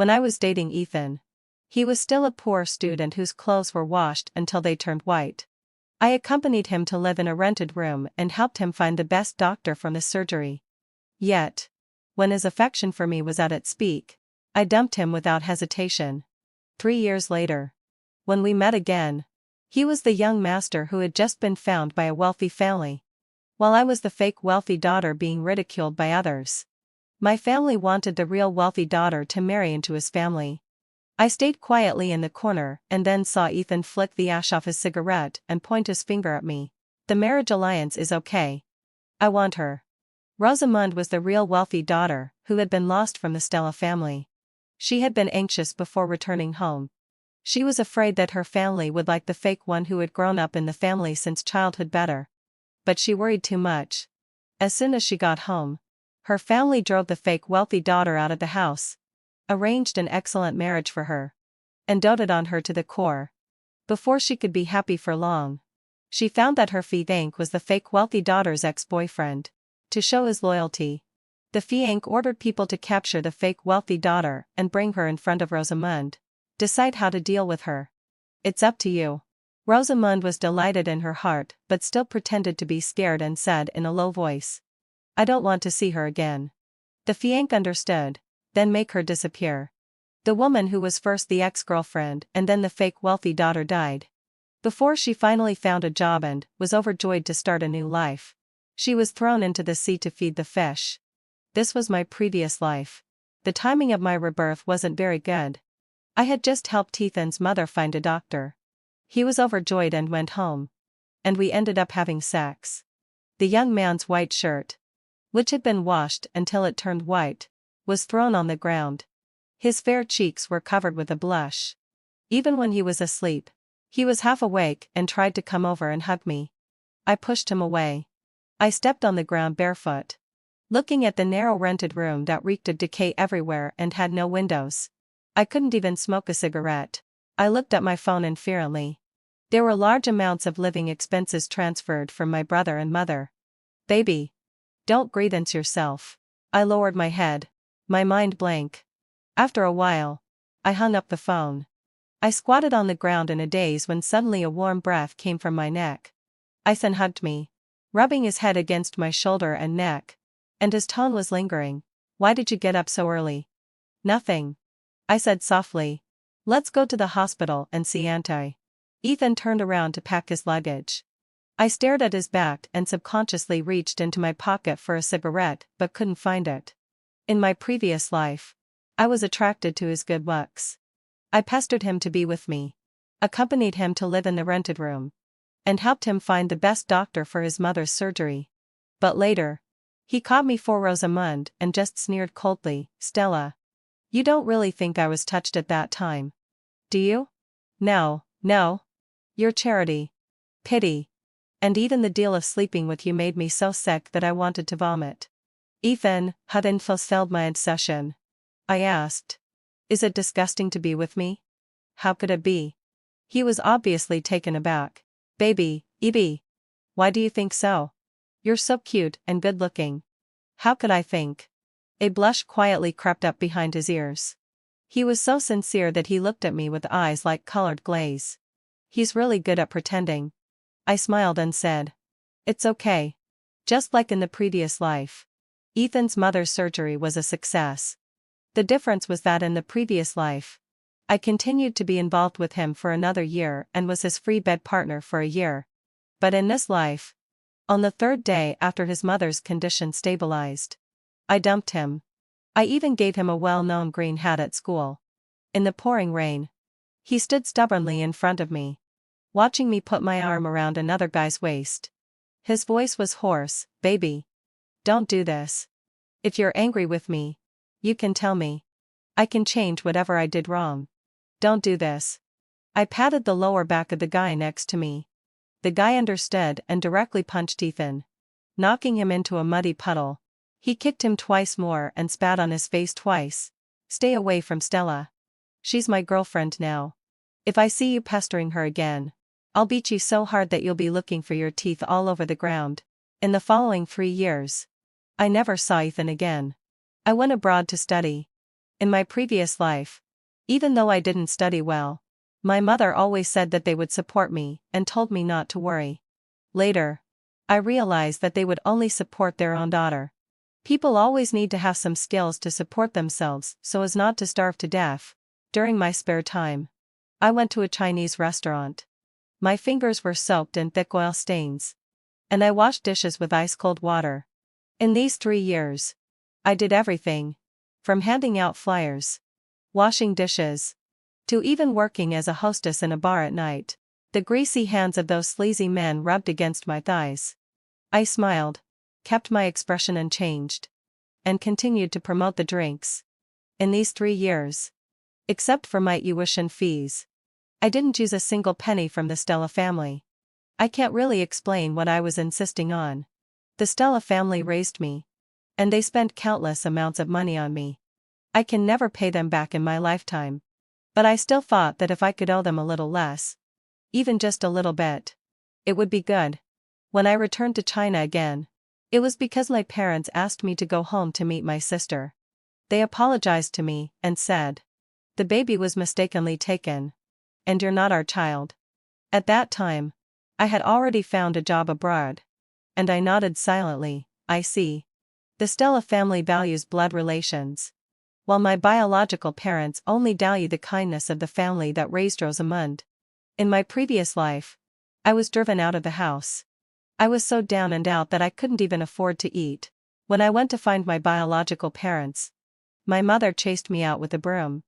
When I was dating Ethan, he was still a poor student whose clothes were washed until they turned white. I accompanied him to live in a rented room and helped him find the best doctor from the surgery. Yet, when his affection for me was at its peak, I dumped him without hesitation. 3 years later, when we met again, he was the young master who had just been found by a wealthy family, while I was the fake wealthy daughter being ridiculed by others. My family wanted the real wealthy daughter to marry into his family. I stayed quietly in the corner and then saw Ethan flick the ash off his cigarette and point his finger at me. The marriage alliance is okay. I want her. Rosamund was the real wealthy daughter who had been lost from the Stella family. She had been anxious before returning home. She was afraid that her family would like the fake one who had grown up in the family since childhood better. But she worried too much. As soon as she got home, her family drove the fake wealthy daughter out of the house, arranged an excellent marriage for her, and doted on her to the core. Before she could be happy for long, she found that her fiancé was the fake wealthy daughter's ex-boyfriend. To show his loyalty, the fiancé ordered people to capture the fake wealthy daughter and bring her in front of Rosamund. Decide how to deal with her. It's up to you. Rosamund was delighted in her heart but still pretended to be scared and said in a low voice, "I don't want to see her again." The fiancé understood. Then make her disappear. The woman who was first the ex-girlfriend and then the fake wealthy daughter died before she finally found a job and was overjoyed to start a new life. She was thrown into the sea to feed the fish. This was my previous life. The timing of my rebirth wasn't very good. I had just helped Ethan's mother find a doctor. He was overjoyed and went home. And we ended up having sex. The young man's white shirt, which had been washed until it turned white, was thrown on the ground. His fair cheeks were covered with a blush. Even when he was asleep, he was half awake and tried to come over and hug me. I pushed him away. I stepped on the ground barefoot, looking at the narrow rented room that reeked of decay everywhere and had no windows. I couldn't even smoke a cigarette. I looked at my phone inferiorly. There were large amounts of living expenses transferred from my brother and mother. Baby, don't grievance yourself. I lowered my head, my mind blank. After a while, I hung up the phone. I squatted on the ground in a daze when suddenly a warm breath came from my neck. Ethan hugged me, rubbing his head against my shoulder and neck, and his tone was lingering. "Why did you get up so early?" "Nothing," I said softly. "Let's go to the hospital and see Auntie." Ethan turned around to pack his luggage. I stared at his back and subconsciously reached into my pocket for a cigarette but couldn't find it. In my previous life, I was attracted to his good looks. I pestered him to be with me, accompanied him to live in the rented room, and helped him find the best doctor for his mother's surgery. But later, he caught me for Rosamund and just sneered coldly, "Stella, you don't really think I was touched at that time, do you?" "No, no. Your charity, pity, and even the deal of sleeping with you made me so sick that I wanted to vomit." "Ethan, had infiltrated my obsession?" I asked. "Is it disgusting to be with me?" "How could it be?" He was obviously taken aback. "Baby, Evie. Why do you think so? You're so cute and good-looking." "How could I think?" A blush quietly crept up behind his ears. He was so sincere that he looked at me with eyes like colored glaze. "He's really good at pretending." I smiled and said, "It's okay. Just like in the previous life. Ethan's mother's surgery was a success. The difference was that in the previous life, I continued to be involved with him for another year and was his free bed partner for a year. But in this life, on the third day after his mother's condition stabilized, I dumped him. I even gave him a well-known green hat at school. In the pouring rain, he stood stubbornly in front of me, watching me put my arm around another guy's waist. His voice was hoarse. "Baby, don't do this. If you're angry with me, you can tell me. I can change whatever I did wrong. Don't do this." I patted the lower back of the guy next to me. The guy understood and directly punched Ethan, knocking him into a muddy puddle. He kicked him twice more and spat on his face twice. "Stay away from Stella. She's my girlfriend now. If I see you pestering her again, I'll beat you so hard that you'll be looking for your teeth all over the ground." In the following 3 years, I never saw Ethan again. I went abroad to study. In my previous life, even though I didn't study well, my mother always said that they would support me and told me not to worry. Later, I realized that they would only support their own daughter. People always need to have some skills to support themselves so as not to starve to death. During my spare time, I went to a Chinese restaurant. My fingers were soaked in thick oil stains, and I washed dishes with ice-cold water. In these 3 years, I did everything, from handing out flyers, washing dishes, to even working as a hostess in a bar at night. The greasy hands of those sleazy men rubbed against my thighs. I smiled, kept my expression unchanged, and continued to promote the drinks. In these 3 years, except for my tuition fees, I didn't use a single penny from the Stella family. I can't really explain what I was insisting on. The Stella family raised me, and they spent countless amounts of money on me. I can never pay them back in my lifetime. But I still thought that if I could owe them a little less, even just a little bit, it would be good. When I returned to China again, it was because my parents asked me to go home to meet my sister. They apologized to me and said, "The baby was mistakenly taken, and you're not our child." At that time, I had already found a job abroad, and I nodded silently. I see. The Stella family values blood relations, while my biological parents only value the kindness of the family that raised Rosamund. In my previous life, I was driven out of the house. I was so down and out that I couldn't even afford to eat. When I went to find my biological parents, my mother chased me out with a broom.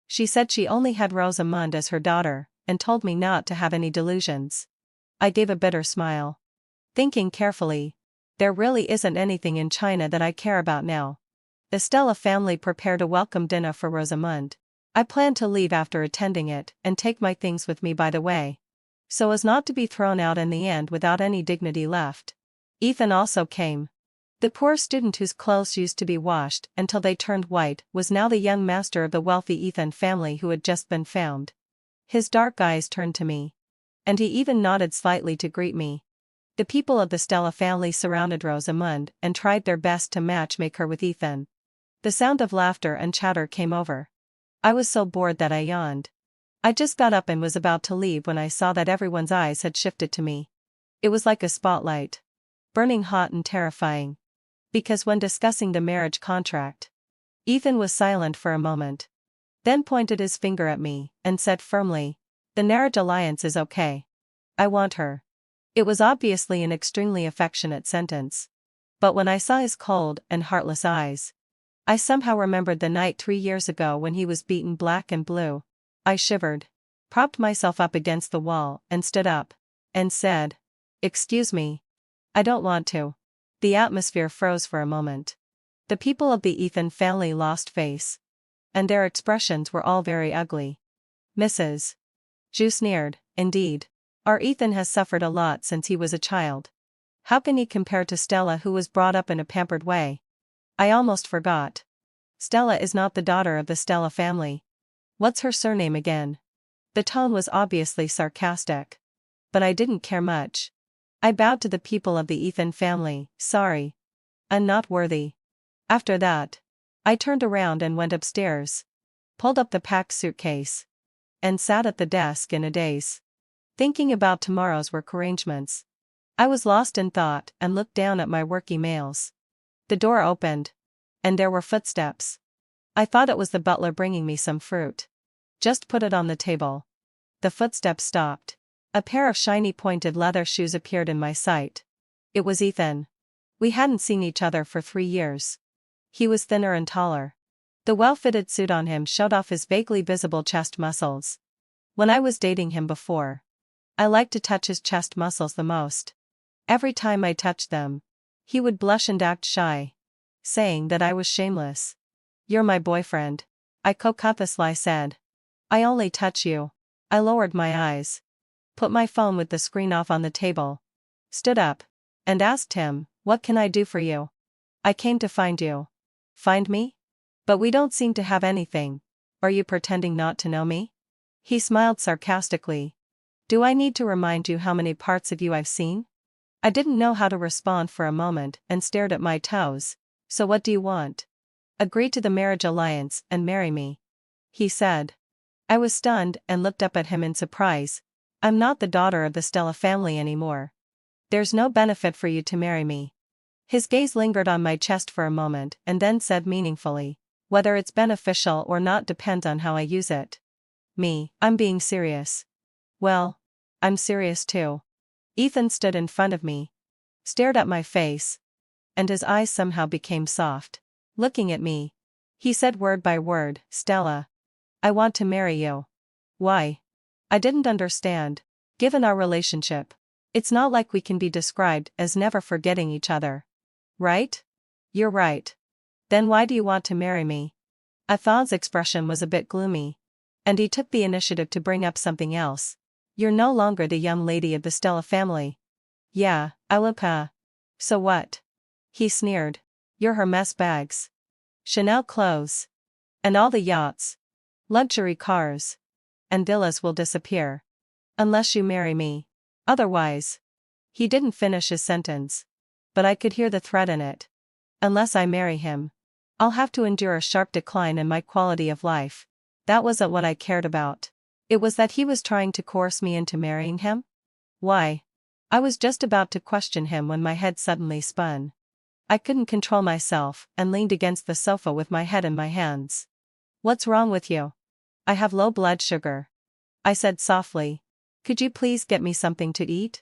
She said she only had Rosamund as her daughter, and told me not to have any delusions. I gave a bitter smile. Thinking carefully, there really isn't anything in China that I care about now. The Stella family prepared a welcome dinner for Rosamund. I planned to leave after attending it and take my things with me by the way, so as not to be thrown out in the end without any dignity left. Ethan also came. The poor student whose clothes used to be washed until they turned white was now the young master of the wealthy Ethan family who had just been found. His dark eyes turned to me, and he even nodded slightly to greet me. The people of the Stella family surrounded Rosamund and tried their best to make her with Ethan. The sound of laughter and chatter came over. I was so bored that I yawned. I just got up and was about to leave when I saw that everyone's eyes had shifted to me. It was like a spotlight, burning hot and terrifying. Because when discussing the marriage contract, Ethan was silent for a moment, then pointed his finger at me and said firmly, "The marriage alliance is okay. I want her." It was obviously an extremely affectionate sentence. But when I saw his cold and heartless eyes, I somehow remembered the night 3 years ago when he was beaten black and blue. I shivered, propped myself up against the wall and stood up, and said, "Excuse me. I don't want to." The atmosphere froze for a moment. The people of the Ethan family lost face, and their expressions were all very ugly. "Mrs. Ju sneered, "Indeed. Our Ethan has suffered a lot since he was a child. How can he compare to Stella, who was brought up in a pampered way?" I almost forgot. Stella is not the daughter of the Stella family. What's her surname again? The tone was obviously sarcastic. But I didn't care much. I bowed to the people of the Ethan family. "Sorry. I'm not worthy." After that, I turned around and went upstairs, pulled up the packed suitcase, and sat at the desk in a daze, thinking about tomorrow's work arrangements. I was lost in thought and looked down at my work emails. The door opened, and there were footsteps. I thought it was the butler bringing me some fruit. Just put it on the table. The footsteps stopped. A pair of shiny pointed leather shoes appeared in my sight. It was Ethan. We hadn't seen each other for 3 years. He was thinner and taller. The well-fitted suit on him showed off his vaguely visible chest muscles. When I was dating him before, I liked to touch his chest muscles the most. Every time I touched them, he would blush and act shy, saying that I was shameless. "You're my boyfriend," I coquettishly said. "I only touch you." I lowered my eyes, put my phone with the screen off on the table, stood up, and asked him, "What can I do for you?" "I came to find you." "Find me? But we don't seem to have anything. Are you pretending not to know me?" He smiled sarcastically. "Do I need to remind you how many parts of you I've seen?" I didn't know how to respond for a moment and stared at my toes. "So what do you want?" Agree to the marriage alliance and marry me," he said. I was stunned and looked up at him in surprise. "I'm not the daughter of the Stella family anymore. There's no benefit for you to marry me." His gaze lingered on my chest for a moment and then said meaningfully, "Whether it's beneficial or not depends on how I use it." I'm being serious." "Well, I'm serious too." Ethan stood in front of me, stared at my face, and his eyes somehow became soft. Looking at me, he said word by word, "Stella, I want to marry you." "Why?" I didn't understand. Given our relationship, it's not like we can be described as never forgetting each other. Right? "You're right. Then why do you want to marry me?" Ethan's expression was a bit gloomy, and he took the initiative to bring up something else. "You're no longer the young lady of the Stella family." "Yeah, I look So what?" He sneered. "You're her mess bags. Chanel clothes. And all the yachts, luxury cars, and villas will disappear. Unless you marry me. Otherwise." He didn't finish his sentence, but I could hear the threat in it. "Unless I marry him, I'll have to endure a sharp decline in my quality of life." That wasn't what I cared about. It was that he was trying to coerce me into marrying him. Why? I was just about to question him when my head suddenly spun. I couldn't control myself and leaned against the sofa with my head in my hands. "What's wrong with you?" "I have low blood sugar," I said softly. "Could you please get me something to eat?"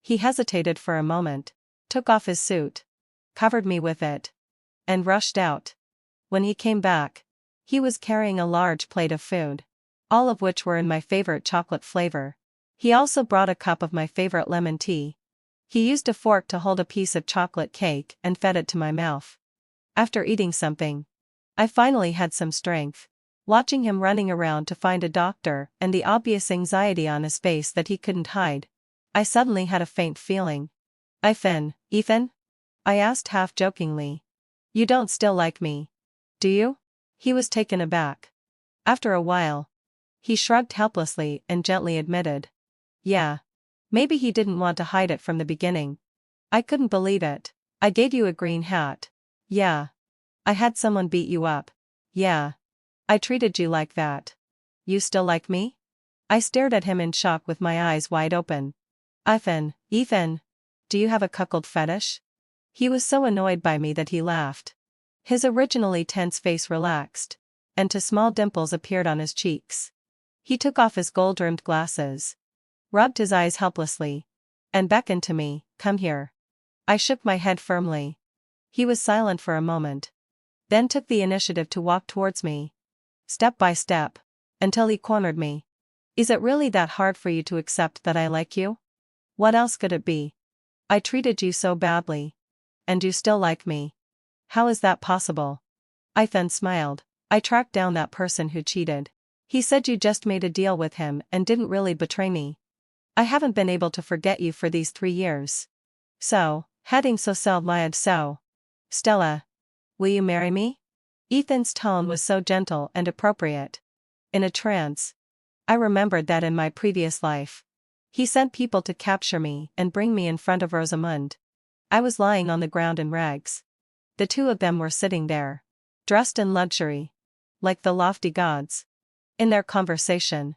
He hesitated for a moment, took off his suit, covered me with it, and rushed out. When he came back, he was carrying a large plate of food, all of which were in my favorite chocolate flavor. He also brought a cup of my favorite lemon tea. He used a fork to hold a piece of chocolate cake and fed it to my mouth. After eating something, I finally had some strength. Watching him running around to find a doctor and the obvious anxiety on his face that he couldn't hide, I suddenly had a faint feeling. Ethan? I asked half-jokingly. "You don't still like me, do you?" He was taken aback. After a while, he shrugged helplessly and gently admitted, "Yeah." Maybe he didn't want to hide it from the beginning. I couldn't believe it. "I gave you a green hat." "Yeah." "I had someone beat you up." "Yeah." "I treated you like that." "You still like me?" I stared at him in shock with my eyes wide open. Ethan, do you have a cuckold fetish?" He was so annoyed by me that he laughed. His originally tense face relaxed, and two small dimples appeared on his cheeks. He took off his gold-rimmed glasses, rubbed his eyes helplessly, and beckoned to me, "Come here." I shook my head firmly. He was silent for a moment, then took the initiative to walk towards me, step by step, until he cornered me. "Is it really that hard for you to accept that I like you?" "What else could it be? I treated you so badly. And you still like me. How is that possible?" Ethan smiled. "I tracked down that person who cheated. He said you just made a deal with him and didn't really betray me. I haven't been able to forget you for these 3 years. So, heading so mad so. Stella, will you marry me?" Ethan's tone was so gentle and appropriate. In a trance. I remembered that in my previous life, he sent people to capture me and bring me in front of Rosamund. I was lying on the ground in rags. The two of them were sitting there, dressed in luxury, like the lofty gods. In their conversation,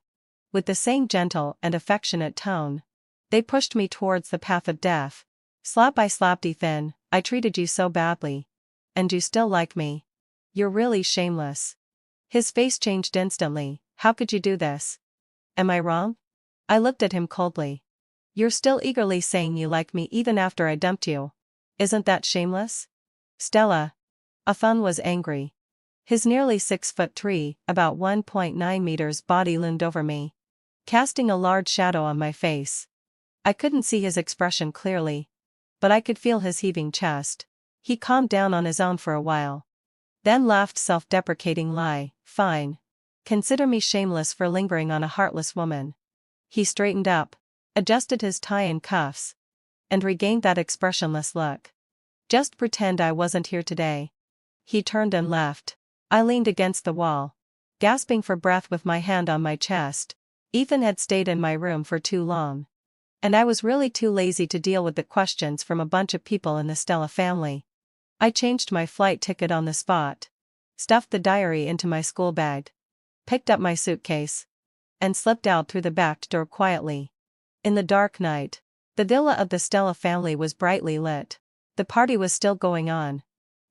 with the same gentle and affectionate tone, they pushed me towards the path of death. Slap by slap. "Ethan, I treated you so badly. And you still like me. You're really shameless." His face changed instantly. "How could you do this? Am I wrong?" I looked at him coldly. "You're still eagerly saying you like me even after I dumped you. Isn't that shameless?" "Stella." Ethan was angry. His nearly 6'3", about 1.9 meters body loomed over me, casting a large shadow on my face. I couldn't see his expression clearly, but I could feel his heaving chest. He calmed down on his own for a while, then laughed self-deprecating. "Fine. Consider me shameless for lingering on a heartless woman." He straightened up, adjusted his tie and cuffs, and regained that expressionless look. "Just pretend I wasn't here today." He turned and left. I leaned against the wall, gasping for breath with my hand on my chest. Ethan had stayed in my room for too long. And I was really too lazy to deal with the questions from a bunch of people in the Stella family. I changed my flight ticket on the spot. stuffed the diary into my school bag, picked up my suitcase, and slipped out through the back door quietly. In the dark night, the villa of the Stella family was brightly lit. The party was still going on,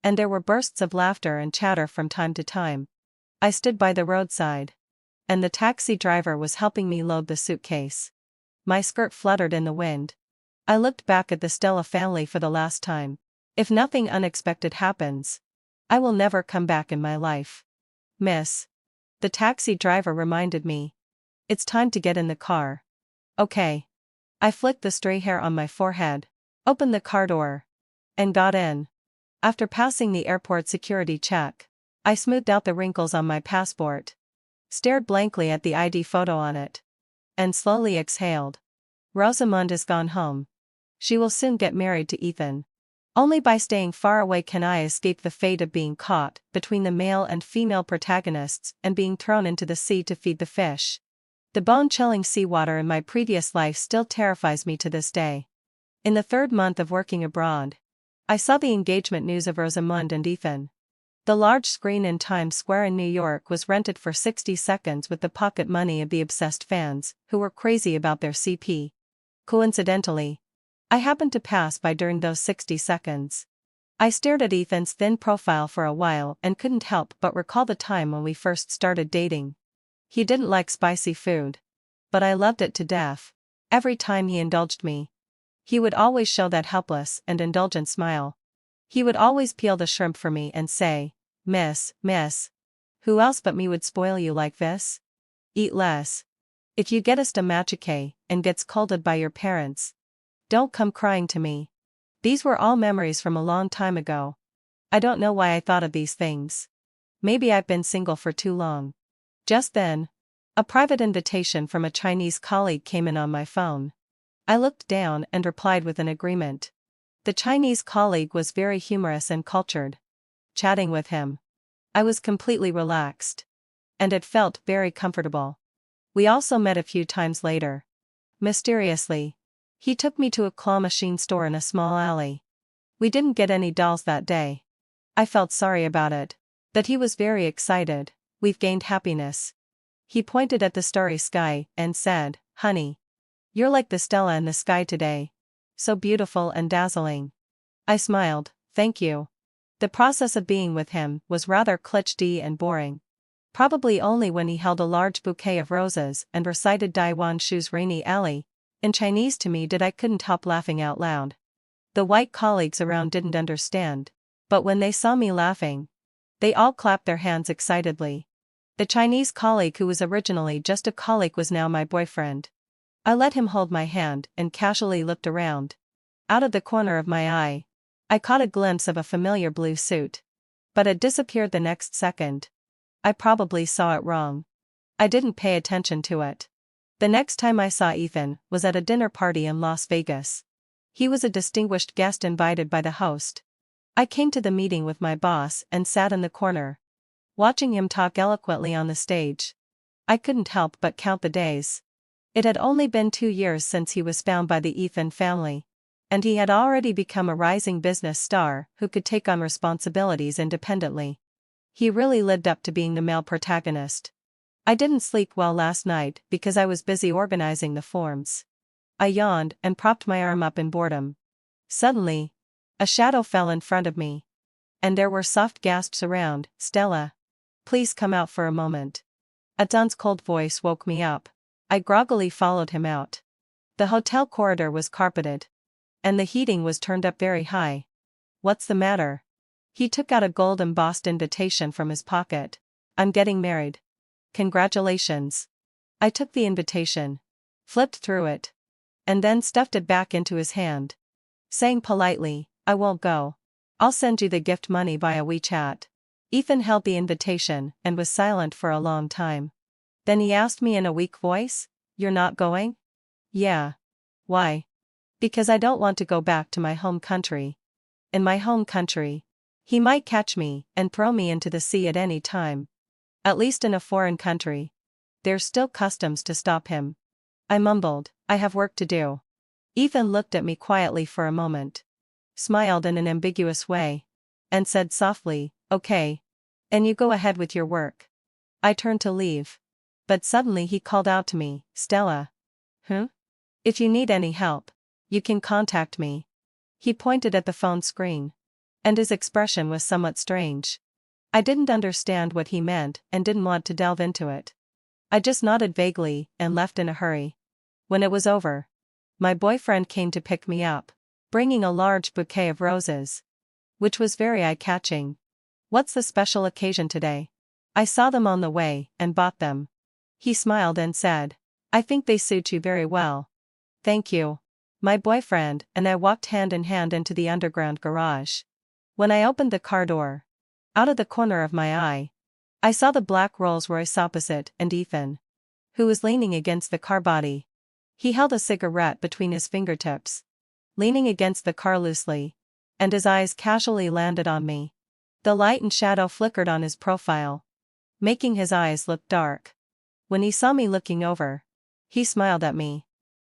and there were bursts of laughter and chatter from time to time. I stood by the roadside, and the taxi driver was helping me load the suitcase. My skirt fluttered in the wind. I looked back at the Stella family for the last time. If nothing unexpected happens, I will never come back in my life. Miss. The taxi driver reminded me. It's time to get in the car. Okay. I flicked the stray hair on my forehead, opened the car door, and got in. After passing the airport security check, I smoothed out the wrinkles on my passport, stared blankly at the ID photo on it, and slowly exhaled. Rosamund has gone home. She will soon get married to Ethan. Only by staying far away can I escape the fate of being caught between the male and female protagonists and being thrown into the sea to feed the fish. The bone-chilling seawater in my previous life still terrifies me to this day. In the 3rd month of working abroad, I saw the engagement news of Rosamund and Ethan. The large screen in Times Square in New York was rented for 60 seconds with the pocket money of the obsessed fans, who were crazy about their CP. Coincidentally, I happened to pass by during those 60 seconds. I stared at Ethan's thin profile for a while and couldn't help but recall the time when we first started dating. He didn't like spicy food, but I loved it to death. Every time he indulged me, he would always show that helpless and indulgent smile. He would always peel the shrimp for me and say, Miss, who else but me would spoil you like this? Eat less. If you get a stomachache and get scolded by your parents, don't come crying to me. These were all memories from a long time ago. I don't know why I thought of these things. Maybe I've been single for too long. Just then, a private invitation from a Chinese colleague came in on my phone. I looked down and replied with an agreement. The Chinese colleague was very humorous and cultured. Chatting with him, I was completely relaxed, and it felt very comfortable. We also met a few times later. Mysteriously, he took me to a claw machine store in a small alley. We didn't get any dolls that day. I felt sorry about it. That he was very excited. We've gained happiness. He pointed at the starry sky and said, Honey, you're like the Stella in the sky today. So beautiful and dazzling. I smiled, thank you. The process of being with him was rather cliché and boring. Probably only when he held a large bouquet of roses and recited Dai Wan Shu's Rainy Alley in Chinese to me I couldn't help laughing out loud. The white colleagues around didn't understand, but when they saw me laughing, they all clapped their hands excitedly. The Chinese colleague who was originally just a colleague was now my boyfriend. I let him hold my hand and casually looked around. Out of the corner of my eye, I caught a glimpse of a familiar blue suit. But it disappeared the next second. I probably saw it wrong. I didn't pay attention to it. The next time I saw Ethan was at a dinner party in Las Vegas. He was a distinguished guest invited by the host. I came to the meeting with my boss and sat in the corner, watching him talk eloquently on the stage. I couldn't help but count the days. It had only been 2 years since he was found by the Ethan family, and he had already become a rising business star who could take on responsibilities independently. He really lived up to being the male protagonist. I didn't sleep well last night because I was busy organizing the forms. I yawned and propped my arm up in boredom. Suddenly, a shadow fell in front of me, and there were soft gasps around. Stella, please come out for a moment. Adon's cold voice woke me up. I groggily followed him out. The hotel corridor was carpeted, and the heating was turned up very high. What's the matter? He took out a gold-embossed invitation from his pocket. I'm getting married. Congratulations. I took the invitation, flipped through it, and then stuffed it back into his hand, saying politely, I won't go. I'll send you the gift money via WeChat. Ethan held the invitation and was silent for a long time. Then he asked me in a weak voice, You're not going? Yeah. Why? Because I don't want to go back to my home country. In my home country, he might catch me and throw me into the sea at any time. At least in a foreign country, there's still customs to stop him. I mumbled, I have work to do. Ethan looked at me quietly for a moment, smiled in an ambiguous way, and said softly, Okay. And you go ahead with your work. I turned to leave. But suddenly he called out to me, Stella. Huh? If you need any help, you can contact me. He pointed at the phone screen. And his expression was somewhat strange. I didn't understand what he meant and didn't want to delve into it. I just nodded vaguely and left in a hurry. When it was over, my boyfriend came to pick me up, bringing a large bouquet of roses, which was very eye-catching. What's the special occasion today? I saw them on the way and bought them. He smiled and said, I think they suit you very well. Thank you. My boyfriend and I walked hand in hand into the underground garage. When I opened the car door, out of the corner of my eye, I saw the black Rolls-Royce opposite and Ethan, who was leaning against the car body. He held a cigarette between his fingertips, leaning against the car loosely, and his eyes casually landed on me. The light and shadow flickered on his profile, making his eyes look dark. When he saw me looking over, he smiled at me.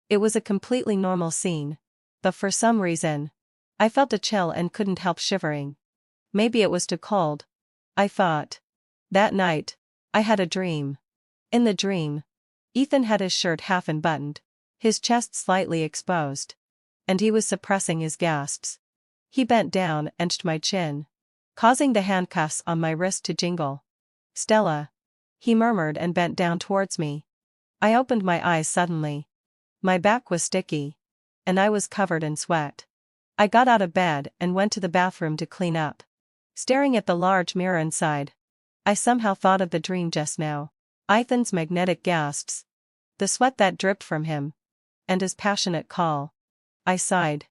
It was a completely normal scene, but for some reason, I felt a chill and couldn't help shivering. Maybe it was too cold, I thought. That night, I had a dream. In the dream, Ethan had his shirt half unbuttoned, his chest slightly exposed, and he was suppressing his gasps. He bent down and touched my chin, causing the handcuffs on my wrist to jingle. Stella, he murmured and bent down towards me. I opened my eyes suddenly. My back was sticky, and I was covered in sweat. I got out of bed and went to the bathroom to clean up. Staring at the large mirror inside, I somehow thought of the dream just now. Ethan's magnetic gasps, the sweat that dripped from him, and his passionate call. I sighed.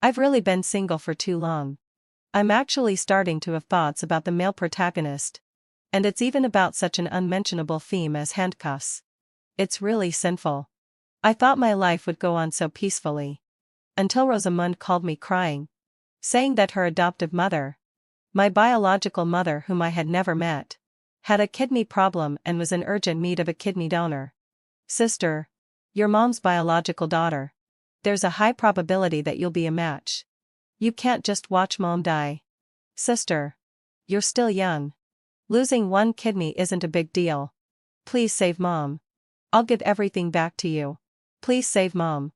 I've really been single for too long. I'm actually starting to have thoughts about the male protagonist. And it's even about such an unmentionable theme as handcuffs. It's really sinful. I thought my life would go on so peacefully. Until Rosamund called me crying, saying that her adoptive mother, my biological mother whom I had never met, had a kidney problem and was in urgent need of a kidney donor. Sister, your mom's biological daughter. There's a high probability that you'll be a match. You can't just watch mom die. Sister, you're still young. Losing one kidney isn't a big deal. Please save mom. I'll give everything back to you. Please save mom.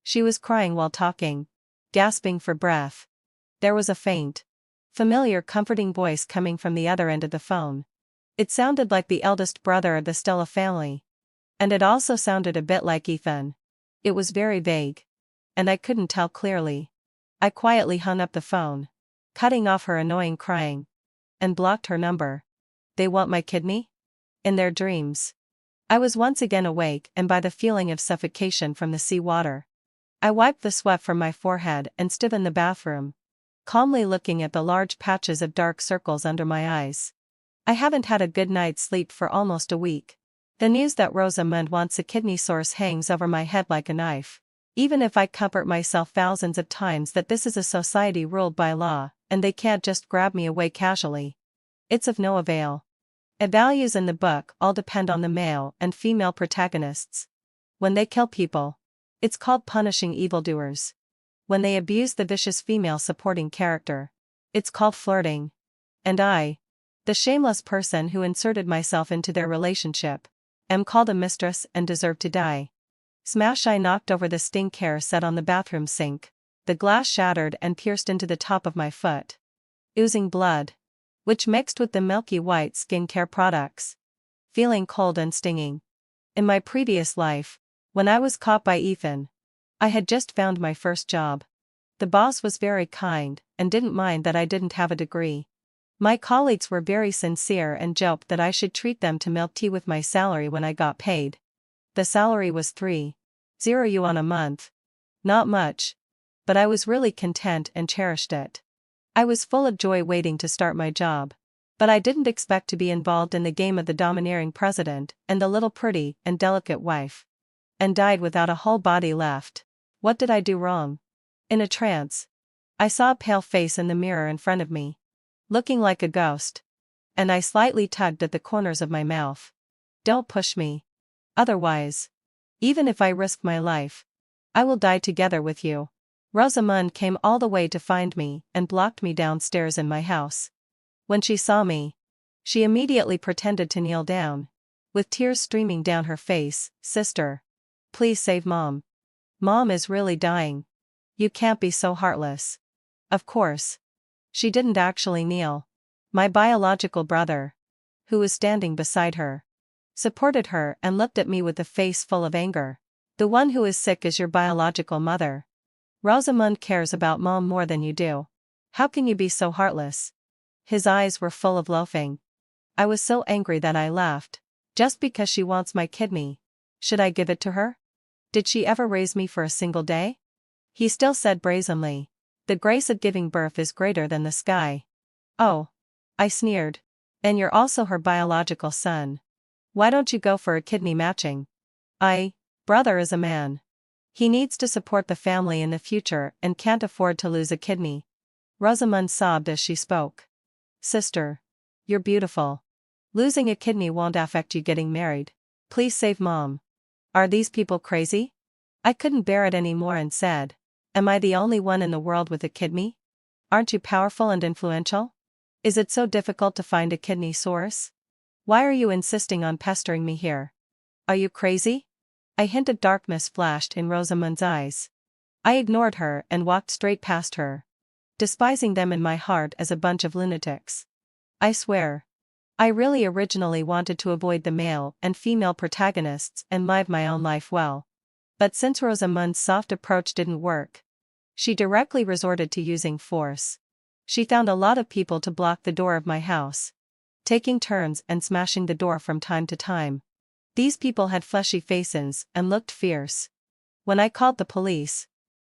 She was crying while talking, gasping for breath. There was a faint, familiar comforting voice coming from the other end of the phone. It sounded like the eldest brother of the Stella family. And it also sounded a bit like Ethan. It was very vague, and I couldn't tell clearly. I quietly hung up the phone, cutting off her annoying crying, and blocked her number. They want my kidney? In their dreams. I was once again awake and by the feeling of suffocation from the sea water. I wiped the sweat from my forehead and stood in the bathroom, calmly looking at the large patches of dark circles under my eyes. I haven't had a good night's sleep for almost a week. The news that Rosamund wants a kidney source hangs over my head like a knife. Even if I comfort myself thousands of times that this is a society ruled by law, and they can't just grab me away casually, it's of no avail. The values in the book all depend on the male and female protagonists. When they kill people, it's called punishing evildoers. When they abuse the vicious female supporting character, it's called flirting. And I, the shameless person who inserted myself into their relationship, am called a mistress and deserve to die. Smash! I knocked over the skincare set on the bathroom sink. The glass shattered and pierced into the top of my foot, oozing blood, which mixed with the milky white skincare products, feeling cold and stinging. In my previous life, when I was caught by Ethan, I had just found my first job. The boss was very kind and didn't mind that I didn't have a degree. My colleagues were very sincere and joked that I should treat them to milk tea with my salary when I got paid. The salary was 3,000 yuan a month. Not much, but I was really content and cherished it. I was full of joy waiting to start my job, but I didn't expect to be involved in the game of the domineering president and the little pretty and delicate wife. And died without a whole body left. What did I do wrong? In a trance, I saw a pale face in the mirror in front of me, looking like a ghost, and I slightly tugged at the corners of my mouth. Don't push me. Otherwise, even if I risk my life, I will die together with you. Rosamund came all the way to find me and blocked me downstairs in my house. When she saw me, She immediately pretended to kneel down. With tears streaming down her face, "Sister. Please save Mom. Mom is really dying. You can't be so heartless." Of course. She didn't actually kneel. My biological brother, who was standing beside her, supported her and looked at me with a face full of anger. "The one who is sick is your biological mother. Rosamund cares about Mom more than you do. How can you be so heartless?" His eyes were full of loathing. I was so angry that I laughed. "Just because she wants my kidney, should I give it to her? Did she ever raise me for a single day?" He still said brazenly, "The grace of giving birth is greater than the sky." "Oh," I sneered. "And you're also her biological son. Why don't you go for a kidney matching?" Brother is a man. He needs to support the family in the future and can't afford to lose a kidney." Rosamund sobbed as she spoke. "Sister. You're beautiful. Losing a kidney won't affect you getting married. Please save Mom." Are these people crazy? I couldn't bear it anymore and said, "Am I the only one in the world with a kidney? Aren't you powerful and influential? Is it so difficult to find a kidney source? Why are you insisting on pestering me here? Are you crazy?" I hinted. Darkness flashed in Rosamund's eyes. I ignored her and walked straight past her, despising them in my heart as a bunch of lunatics. I swear. I really originally wanted to avoid the male and female protagonists and live my own life well. But since Rosamund's soft approach didn't work, she directly resorted to using force. She found a lot of people to block the door of my house, taking turns and smashing the door from time to time. These people had fleshy faces and looked fierce. When I called the police,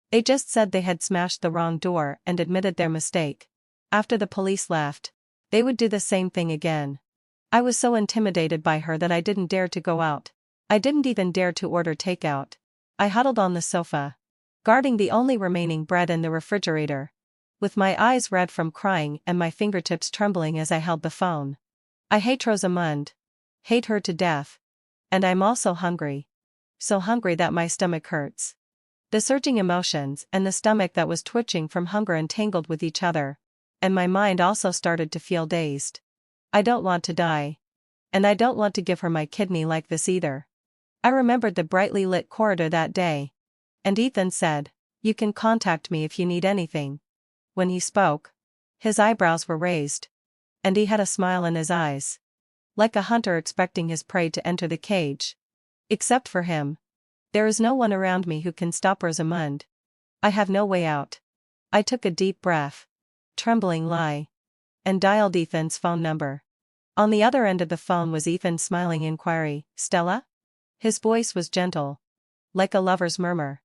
they just said they had smashed the wrong door and admitted their mistake. After the police left, they would do the same thing again. I was so intimidated by her that I didn't dare to go out. I didn't even dare to order takeout. I huddled on the sofa, guarding the only remaining bread in the refrigerator, with my eyes red from crying and my fingertips trembling as I held the phone. I hate Rosamund. Hate her to death. And I'm also hungry. So hungry that my stomach hurts. The surging emotions and the stomach that was twitching from hunger entangled with each other, and my mind also started to feel dazed. I don't want to die. And I don't want to give her my kidney like this either. I remembered the brightly lit corridor that day. And Ethan said, "You can contact me if you need anything." When he spoke, his eyebrows were raised, and he had a smile in his eyes, like a hunter expecting his prey to enter the cage. "Except for him, there is no one around me who can stop Rosamund. I have no way out." I took a deep breath, trembling lie, and dialed Ethan's phone number. On the other end of the phone was Ethan's smiling inquiry, "Stella?" His voice was gentle, like a lover's murmur.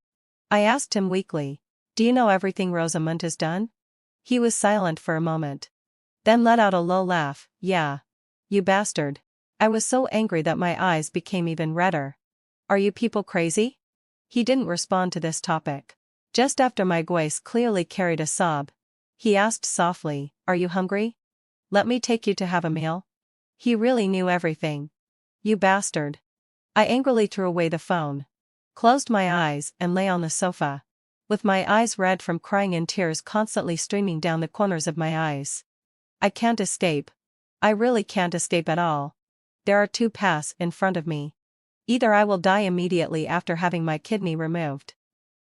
I asked him weakly, "Do you know everything Rosamund has done?" He was silent for a moment, then let out a low laugh. "Yeah. You bastard." I was so angry that my eyes became even redder. "Are you people crazy?" He didn't respond to this topic. Just after my voice clearly carried a sob, he asked softly, "Are you hungry? Let me take you to have a meal." He really knew everything. You bastard. I angrily threw away the phone, closed my eyes and lay on the sofa, with my eyes red from crying and tears constantly streaming down the corners of my eyes. I can't escape. I really can't escape at all. There are two paths in front of me. Either I will die immediately after having my kidney removed,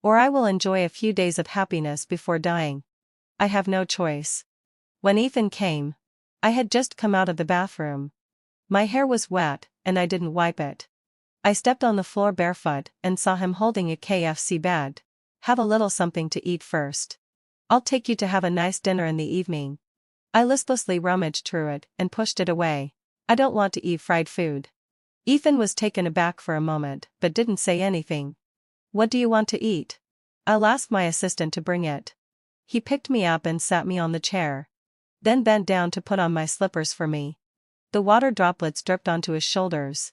or I will enjoy a few days of happiness before dying. I have no choice. When Ethan came, I had just come out of the bathroom. My hair was wet, and I didn't wipe it. I stepped on the floor barefoot and saw him holding a KFC bag. "Have a little something to eat first. I'll take you to have a nice dinner in the evening." I listlessly rummaged through it and pushed it away. "I don't want to eat fried food." Ethan was taken aback for a moment, but didn't say anything. "What do you want to eat?" "I'll ask my assistant to bring it." He picked me up and sat me on the chair, then bent down to put on my slippers for me. The water droplets dripped onto his shoulders,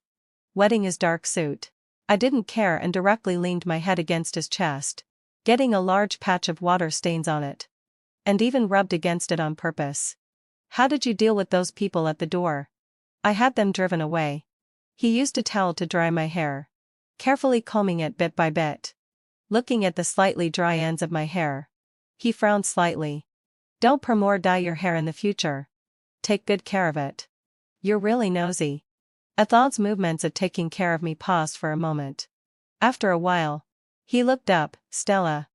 wetting his dark suit. I didn't care and directly leaned my head against his chest, getting a large patch of water stains on it, and even rubbed against it on purpose. "How did you deal with those people at the door?" "I had them driven away." He used a towel to dry my hair, carefully combing it bit by bit, looking at the slightly dry ends of my hair. He frowned slightly. "Don't perm or dye your hair in the future. Take good care of it." You're really nosy. Athal's movements of taking care of me paused for a moment. After a while, he looked up. Stella.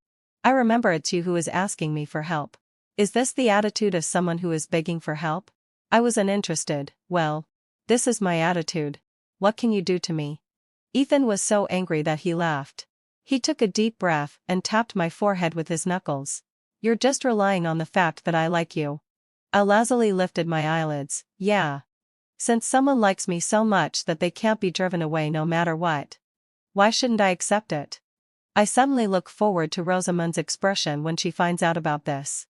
I remember it's you who is asking me for help. Is this the attitude of someone who is begging for help? I was uninterested. Well, this is my attitude. What can you do to me? Ethan was so angry that he laughed. He took a deep breath and tapped my forehead with his knuckles. You're just relying on the fact that I like you. I lazily lifted my eyelids. Yeah. Since someone likes me so much that they can't be driven away no matter what, why shouldn't I accept it? I suddenly look forward to Rosamund's expression when she finds out about this.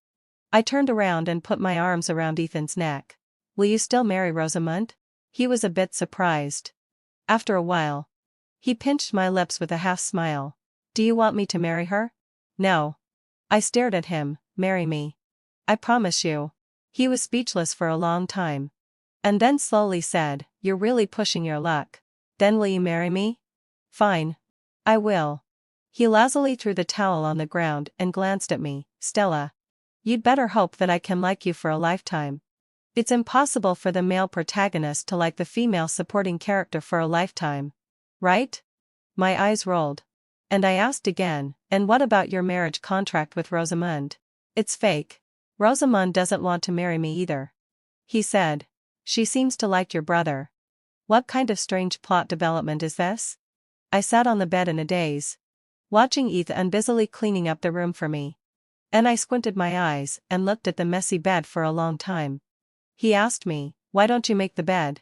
I turned around and put my arms around Ethan's neck. Will you still marry Rosamund? He was a bit surprised. After a while, he pinched my lips with a half smile. Do you want me to marry her? No. I stared at him. Marry me. I promise you. He was speechless for a long time. And then slowly said, You're really pushing your luck. Then will you marry me? Fine. I will. He lazily threw the towel on the ground and glanced at me. Stella. You'd better hope that I can like you for a lifetime. It's impossible for the male protagonist to like the female supporting character for a lifetime. Right? My eyes rolled. And I asked again, and what about your marriage contract with Rosamund? It's fake. Rosamund doesn't want to marry me either. He said. She seems to like your brother. What kind of strange plot development is this? I sat on the bed in a daze, watching Ethan busily cleaning up the room for me. And I squinted my eyes and looked at the messy bed for a long time. He asked me, Why don't you make the bed?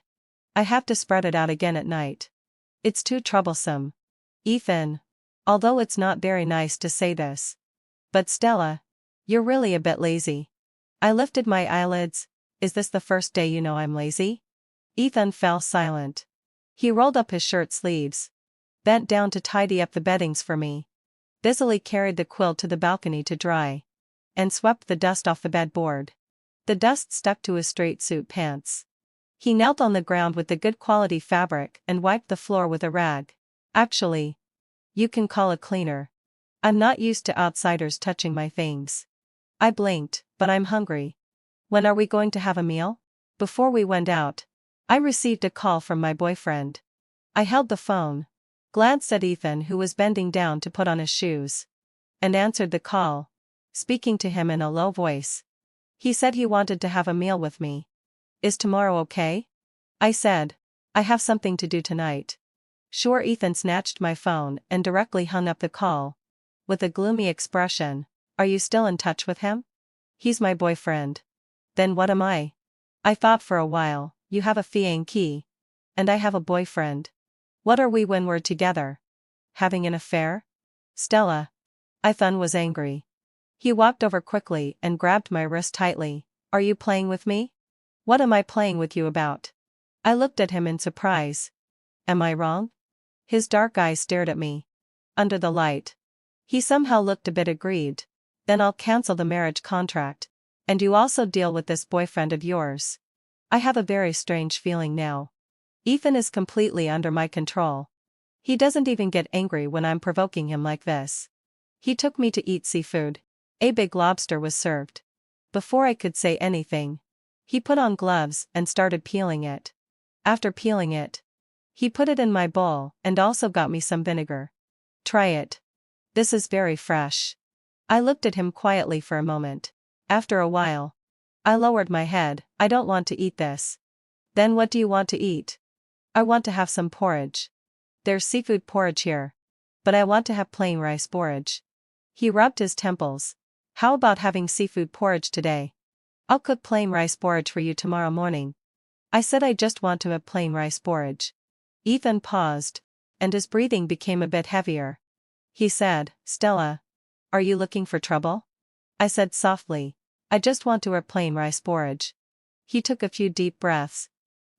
I have to spread it out again at night. It's too troublesome. Ethan. Although it's not very nice to say this. But Stella. You're really a bit lazy. I lifted my eyelids. Is this the first day you know I'm lazy? Ethan fell silent. He rolled up his shirt sleeves, bent down to tidy up the beddings for me, busily carried the quilt to the balcony to dry, and swept the dust off the bedboard. The dust stuck to his straight suit pants. He knelt on the ground with the good quality fabric and wiped the floor with a rag. Actually, you can call a cleaner. I'm not used to outsiders touching my things. I blinked, but I'm hungry. When are we going to have a meal? Before we went out, I received a call from my boyfriend. I held the phone, glanced at Ethan who was bending down to put on his shoes, and answered the call, speaking to him in a low voice. He said he wanted to have a meal with me. Is tomorrow okay? I said. I have something to do tonight. Sure. Ethan snatched my phone and directly hung up the call, with a gloomy expression. Are you still in touch with him? He's my boyfriend. Then what am I? I thought for a while. You have a fiancé. And I have a boyfriend. What are we when we're together? Having an affair? Stella. Ethan was angry. He walked over quickly and grabbed my wrist tightly. Are you playing with me? What am I playing with you about? I looked at him in surprise. Am I wrong? His dark eyes stared at me. Under the light. He somehow looked a bit aggrieved. Then I'll cancel the marriage contract. And you also deal with this boyfriend of yours. I have a very strange feeling now. Ethan is completely under my control. He doesn't even get angry when I'm provoking him like this. He took me to eat seafood. A big lobster was served. Before I could say anything, he put on gloves and started peeling it. After peeling it, he put it in my bowl and also got me some vinegar. Try it. This is very fresh. I looked at him quietly for a moment. After a while, I lowered my head. I don't want to eat this. Then what do you want to eat? I want to have some porridge. There's seafood porridge here. But I want to have plain rice porridge. He rubbed his temples. How about having seafood porridge today? I'll cook plain rice porridge for you tomorrow morning. I said I just want to have plain rice porridge. Ethan paused, and his breathing became a bit heavier. He said, Stella. Are you looking for trouble? I said softly. I just want to have plain rice porridge. He took a few deep breaths,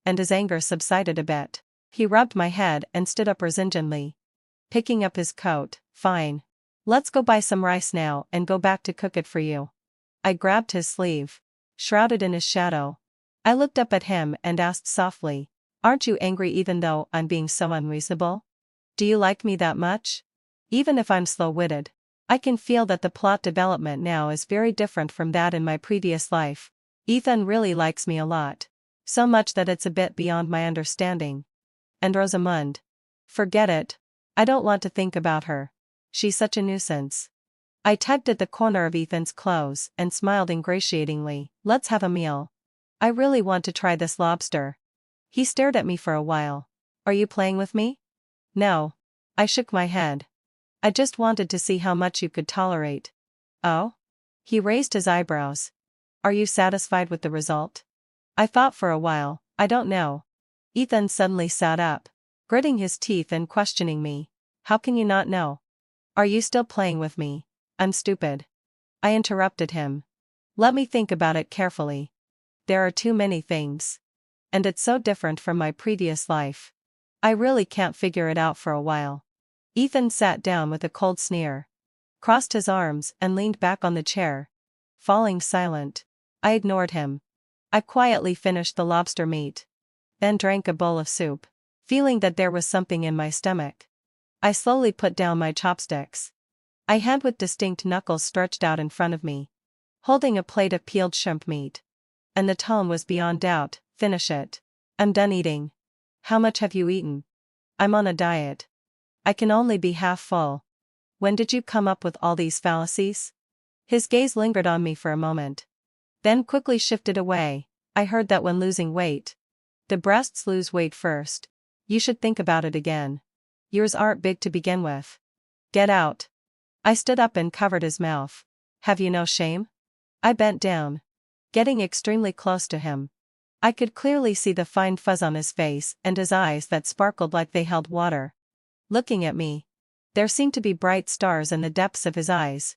and his anger subsided a bit. He rubbed my head and stood up resignedly, picking up his coat. Fine. Let's go buy some rice now and go back to cook it for you. I grabbed his sleeve, shrouded in his shadow. I looked up at him and asked softly, Aren't you angry even though I'm being so unreasonable? Do you like me that much? Even if I'm slow-witted, I can feel that the plot development now is very different from that in my previous life. Ethan really likes me a lot. So much that it's a bit beyond my understanding. And Rosamund? Forget it. I don't want to think about her. She's such a nuisance. I tugged at the corner of Ethan's clothes and smiled ingratiatingly. Let's have a meal. I really want to try this lobster. He stared at me for a while. Are you playing with me? No. I shook my head. I just wanted to see how much you could tolerate. Oh? He raised his eyebrows. Are you satisfied with the result? I thought for a while. I don't know. Ethan suddenly sat up, gritting his teeth and questioning me. How can you not know? Are you still playing with me? I'm stupid. I interrupted him. Let me think about it carefully. There are too many things. And it's so different from my previous life. I really can't figure it out for a while. Ethan sat down with a cold sneer, crossed his arms and leaned back on the chair, falling silent. I ignored him. I quietly finished the lobster meat, then drank a bowl of soup, feeling that there was something in my stomach. I slowly put down my chopsticks. I had with distinct knuckles stretched out in front of me, holding a plate of peeled shrimp meat. And the tone was beyond doubt. Finish it. I'm done eating. How much have you eaten? I'm on a diet. I can only be half full. When did you come up with all these fallacies? His gaze lingered on me for a moment, then quickly shifted away. I heard that when losing weight, the breasts lose weight first. You should think about it again. Yours aren't big to begin with. Get out. I stood up and covered his mouth. Have you no shame? I bent down, getting extremely close to him. I could clearly see the fine fuzz on his face and his eyes that sparkled like they held water. Looking at me, there seemed to be bright stars in the depths of his eyes,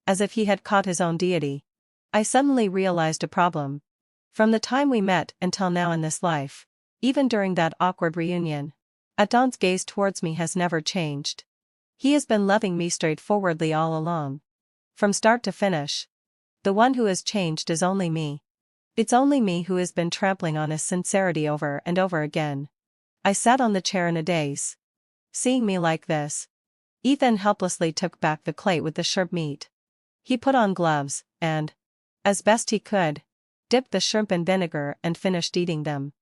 as if he had caught his own deity. I suddenly realized a problem. From the time we met until now in this life, even during that awkward reunion, Adon's gaze towards me has never changed. He has been loving me straightforwardly all along. From start to finish. The one who has changed is only me. It's only me who has been trampling on his sincerity over and over again. I sat on the chair in a daze. Seeing me like this, Ethan helplessly took back the plate with the shrimp meat. He put on gloves and, as best he could, dipped the shrimp in vinegar and finished eating them.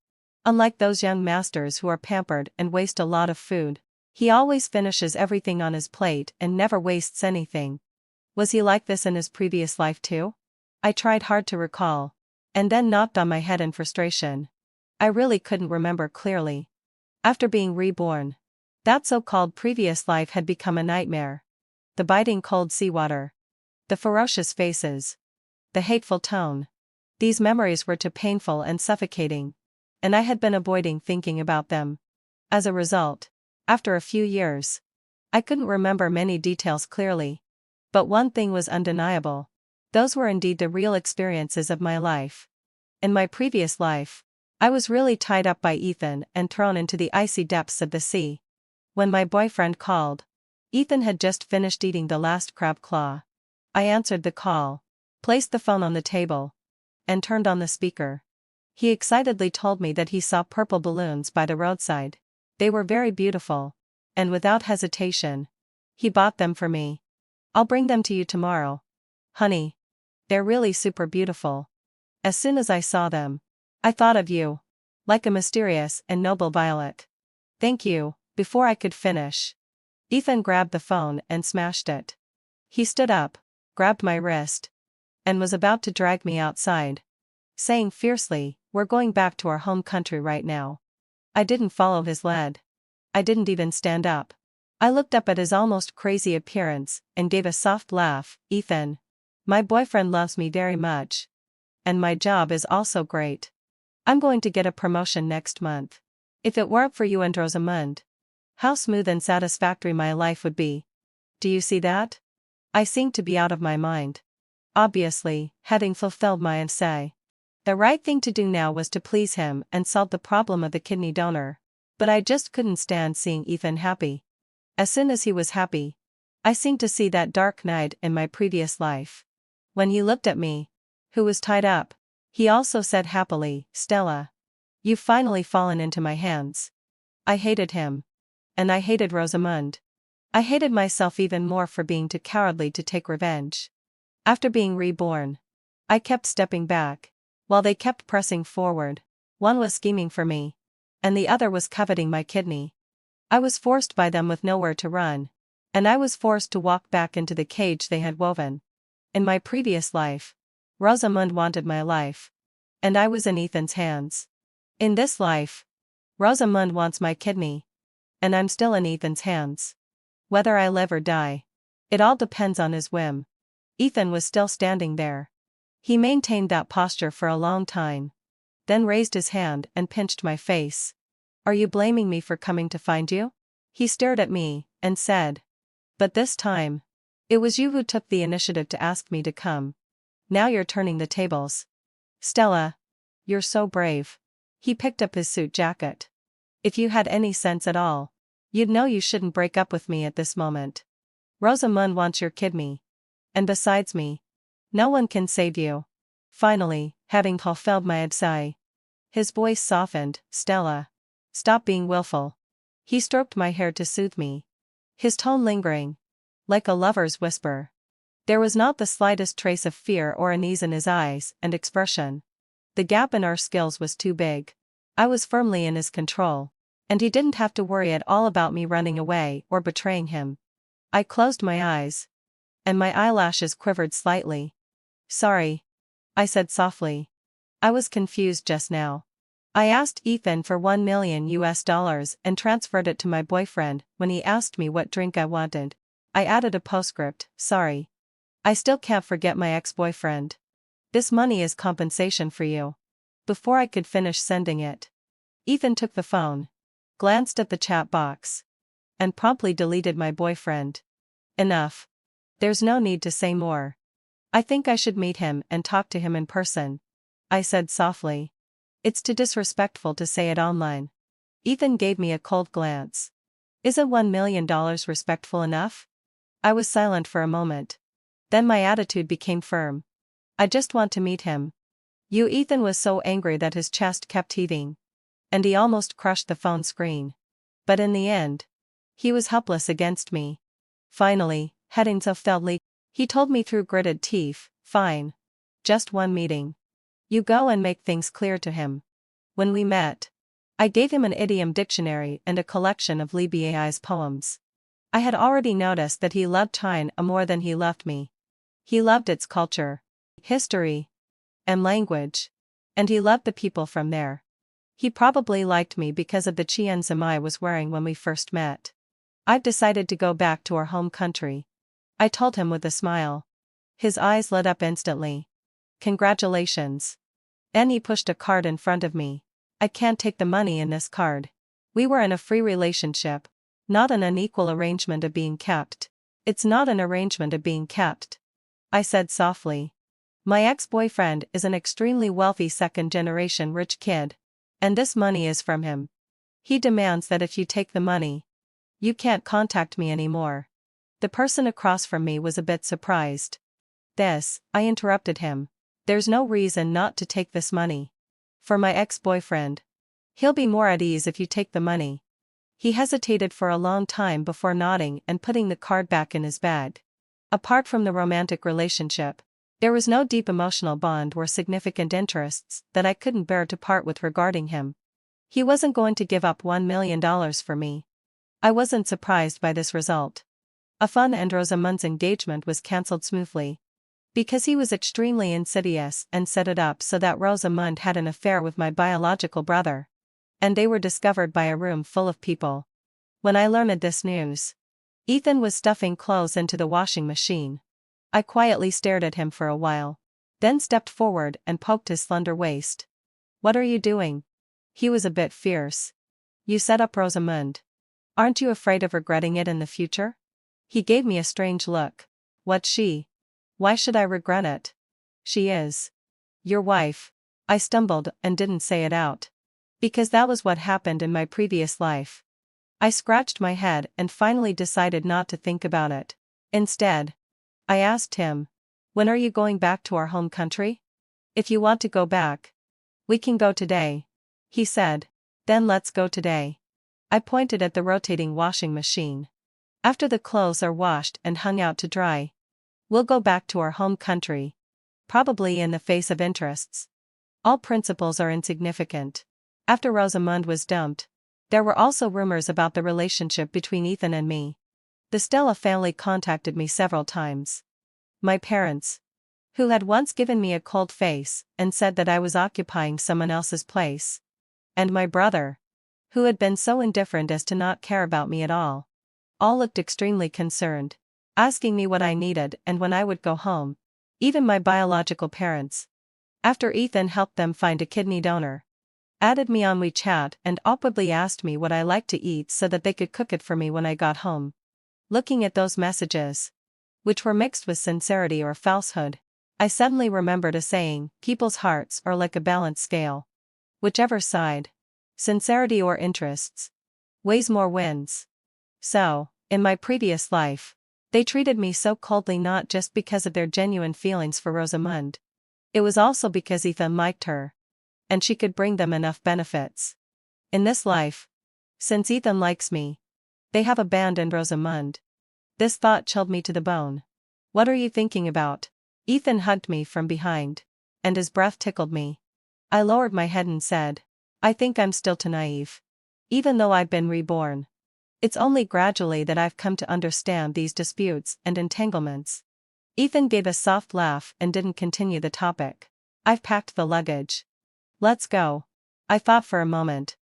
Unlike those young masters who are pampered and waste a lot of food, he always finishes everything on his plate and never wastes anything. Was he like this in his previous life too? I tried hard to recall, and then knocked on my head in frustration. I really couldn't remember clearly. After being reborn, that so-called previous life had become a nightmare. The biting cold seawater, the ferocious faces, the hateful tone. These memories were too painful and suffocating, and I had been avoiding thinking about them. As a result, after a few years, I couldn't remember many details clearly. But one thing was undeniable. Those were indeed the real experiences of my life. In my previous life, I was really tied up by Ethan and thrown into the icy depths of the sea. When my boyfriend called, Ethan had just finished eating the last crab claw. I answered the call, placed the phone on the table, and turned on the speaker. He excitedly told me that he saw purple balloons by the roadside. They were very beautiful, and without hesitation, he bought them for me. I'll bring them to you tomorrow. Honey. They're really super beautiful. As soon as I saw them, I thought of you. Like a mysterious and noble violet. Thank you. Before I could finish, Ethan grabbed the phone and smashed it. He stood up, grabbed my wrist, and was about to drag me outside, saying fiercely, "We're going back to our home country right now." I didn't follow his lead. I didn't even stand up. I looked up at his almost crazy appearance and gave a soft laugh. Ethan, my boyfriend loves me very much. And my job is also great. I'm going to get a promotion next month. If it weren't for you and Rosamund, how smooth and satisfactory my life would be. Do you see that? I seemed to be out of my mind. Obviously, having fulfilled my essay, the right thing to do now was to please him and solve the problem of the kidney donor. But I just couldn't stand seeing Ethan happy. As soon as he was happy, I seemed to see that dark night in my previous life. When he looked at me, who was tied up, he also said happily, "Stella, you've finally fallen into my hands." I hated him. And I hated Rosamund. I hated myself even more for being too cowardly to take revenge. After being reborn, I kept stepping back, while they kept pressing forward. One was scheming for me, and the other was coveting my kidney. I was forced by them with nowhere to run, and I was forced to walk back into the cage they had woven. In my previous life, Rosamund wanted my life, and I was in Ethan's hands. In this life, Rosamund wants my kidney, and I'm still in Ethan's hands. Whether I live or die, it all depends on his whim. Ethan was still standing there. He maintained that posture for a long time, then raised his hand and pinched my face. Are you blaming me for coming to find you? He stared at me and said. But this time, it was you who took the initiative to ask me to come. Now you're turning the tables. Stella, you're so brave. He picked up his suit jacket. If you had any sense at all, you'd know you shouldn't break up with me at this moment. Rosamund wants your kidney. And besides me, no one can save you. Finally, having fulfilled my sigh, his voice softened. Stella, stop being willful. He stroked my hair to soothe me, his tone lingering, like a lover's whisper. There was not the slightest trace of fear or unease in his eyes and expression. The gap in our skills was too big. I was firmly in his control, and he didn't have to worry at all about me running away or betraying him. I closed my eyes, and my eyelashes quivered slightly. Sorry, I said softly. I was confused just now. I asked Ethan for $1 million and transferred it to my boyfriend when he asked me what drink I wanted. I added a postscript, sorry. I still can't forget my ex-boyfriend. This money is compensation for you. Before I could finish sending it, Ethan took the phone, glanced at the chat box, and promptly deleted my boyfriend. Enough. There's no need to say more. I think I should meet him and talk to him in person, I said softly. It's too disrespectful to say it online. Ethan gave me a cold glance. Isn't $1 million respectful enough? I was silent for a moment. Then my attitude became firm. I just want to meet him. Ethan was so angry that his chest kept heaving, and he almost crushed the phone screen. But in the end, he was helpless against me. Finally, heading so fieldly, he told me through gritted teeth, fine. Just one meeting. You go and make things clear to him. When we met, I gave him an idiom dictionary and a collection of Li Bai's poems. I had already noticed that he loved China more than he loved me. He loved its culture, history, and language, and he loved the people from there. He probably liked me because of the Chienzam I was wearing when we first met. I've decided to go back to our home country, I told him with a smile. His eyes lit up instantly. Congratulations. Then he pushed a card in front of me. I can't take the money in this card. We were in a free relationship, not an unequal arrangement of being kept. It's not an arrangement of being kept, I said softly. My ex-boyfriend is an extremely wealthy second-generation rich kid, and this money is from him. He demands that if you take the money, you can't contact me anymore. The person across from me was a bit surprised. I interrupted him. There's no reason not to take this money. For my ex-boyfriend. He'll be more at ease if you take the money. He hesitated for a long time before nodding and putting the card back in his bag. Apart from the romantic relationship, there was no deep emotional bond or significant interests that I couldn't bear to part with regarding him. He wasn't going to give up $1 million for me. I wasn't surprised by this result. Afun and Rosamund's engagement was cancelled smoothly, because he was extremely insidious and set it up so that Rosamund had an affair with my biological brother. And they were discovered by a room full of people. When I learned this news, Ethan was stuffing clothes into the washing machine. I quietly stared at him for a while, then stepped forward and poked his slender waist. What are you doing? He was a bit fierce. You set up Rosamund. Aren't you afraid of regretting it in the future? He gave me a strange look. What's she? Why should I regret it? She is your wife. I stumbled and didn't say it out. Because that was what happened in my previous life. I scratched my head and finally decided not to think about it. Instead, I asked him, when are you going back to our home country? If you want to go back, we can go today, he said. Then let's go today. I pointed at the rotating washing machine. After the clothes are washed and hung out to dry, we'll go back to our home country. Probably in the face of interests. All principles are insignificant. After Rosamund was dumped, there were also rumors about the relationship between Ethan and me. The Stella family contacted me several times. My parents, who had once given me a cold face and said that I was occupying someone else's place, and my brother, who had been so indifferent as to not care about me at all looked extremely concerned, asking me what I needed and when I would go home. Even my biological parents, after Ethan helped them find a kidney donor, added me on WeChat and awkwardly asked me what I liked to eat so that they could cook it for me when I got home. Looking at those messages, which were mixed with sincerity or falsehood, I suddenly remembered a saying: people's hearts are like a balance scale. Whichever side, sincerity or interests, weighs more wins. So, in my previous life, they treated me so coldly not just because of their genuine feelings for Rosamund. It was also because Ethan liked her, and she could bring them enough benefits. In this life, since Ethan likes me, they have abandoned Rosamund. This thought chilled me to the bone. What are you thinking about? Ethan hugged me from behind, and his breath tickled me. I lowered my head and said, I think I'm still too naive. Even though I've been reborn, it's only gradually that I've come to understand these disputes and entanglements. Ethan gave a soft laugh and didn't continue the topic. I've packed the luggage. Let's go. I thought for a moment,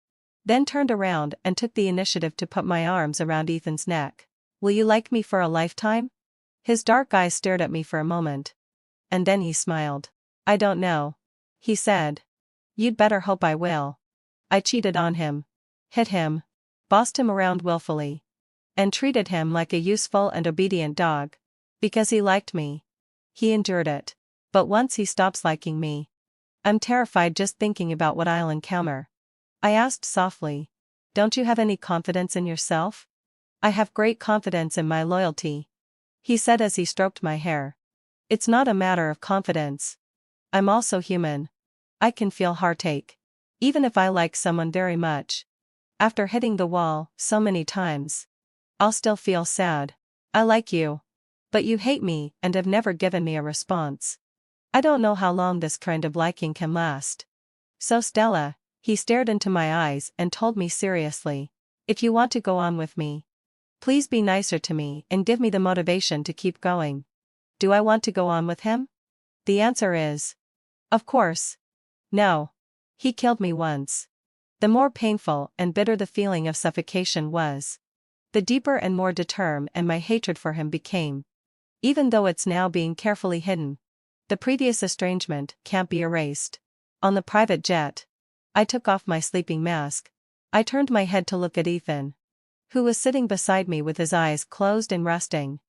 then turned around and took the initiative to put my arms around Ethan's neck. Will you like me for a lifetime? His dark eyes stared at me for a moment, and then he smiled. I don't know, he said. You'd better hope I will. I cheated on him, hit him, bossed him around willfully, and treated him like a useful and obedient dog. Because he liked me. He endured it. But once he stops liking me, I'm terrified just thinking about what I'll encounter. I asked softly, don't you have any confidence in yourself? I have great confidence in my loyalty, he said as he stroked my hair. It's not a matter of confidence. I'm also human. I can feel heartache. Even if I like someone very much, after hitting the wall so many times, I'll still feel sad. I like you, but you hate me and have never given me a response. I don't know how long this kind of liking can last. So Stella, he stared into my eyes and told me seriously, if you want to go on with me, please be nicer to me and give me the motivation to keep going. Do I want to go on with him? The answer is, of course. No. He killed me once. The more painful and bitter the feeling of suffocation was, the deeper and more determined and my hatred for him became. Even though it's now being carefully hidden, the previous estrangement can't be erased. On the private jet, I took off my sleeping mask. I turned my head to look at Ethan, who was sitting beside me with his eyes closed and resting.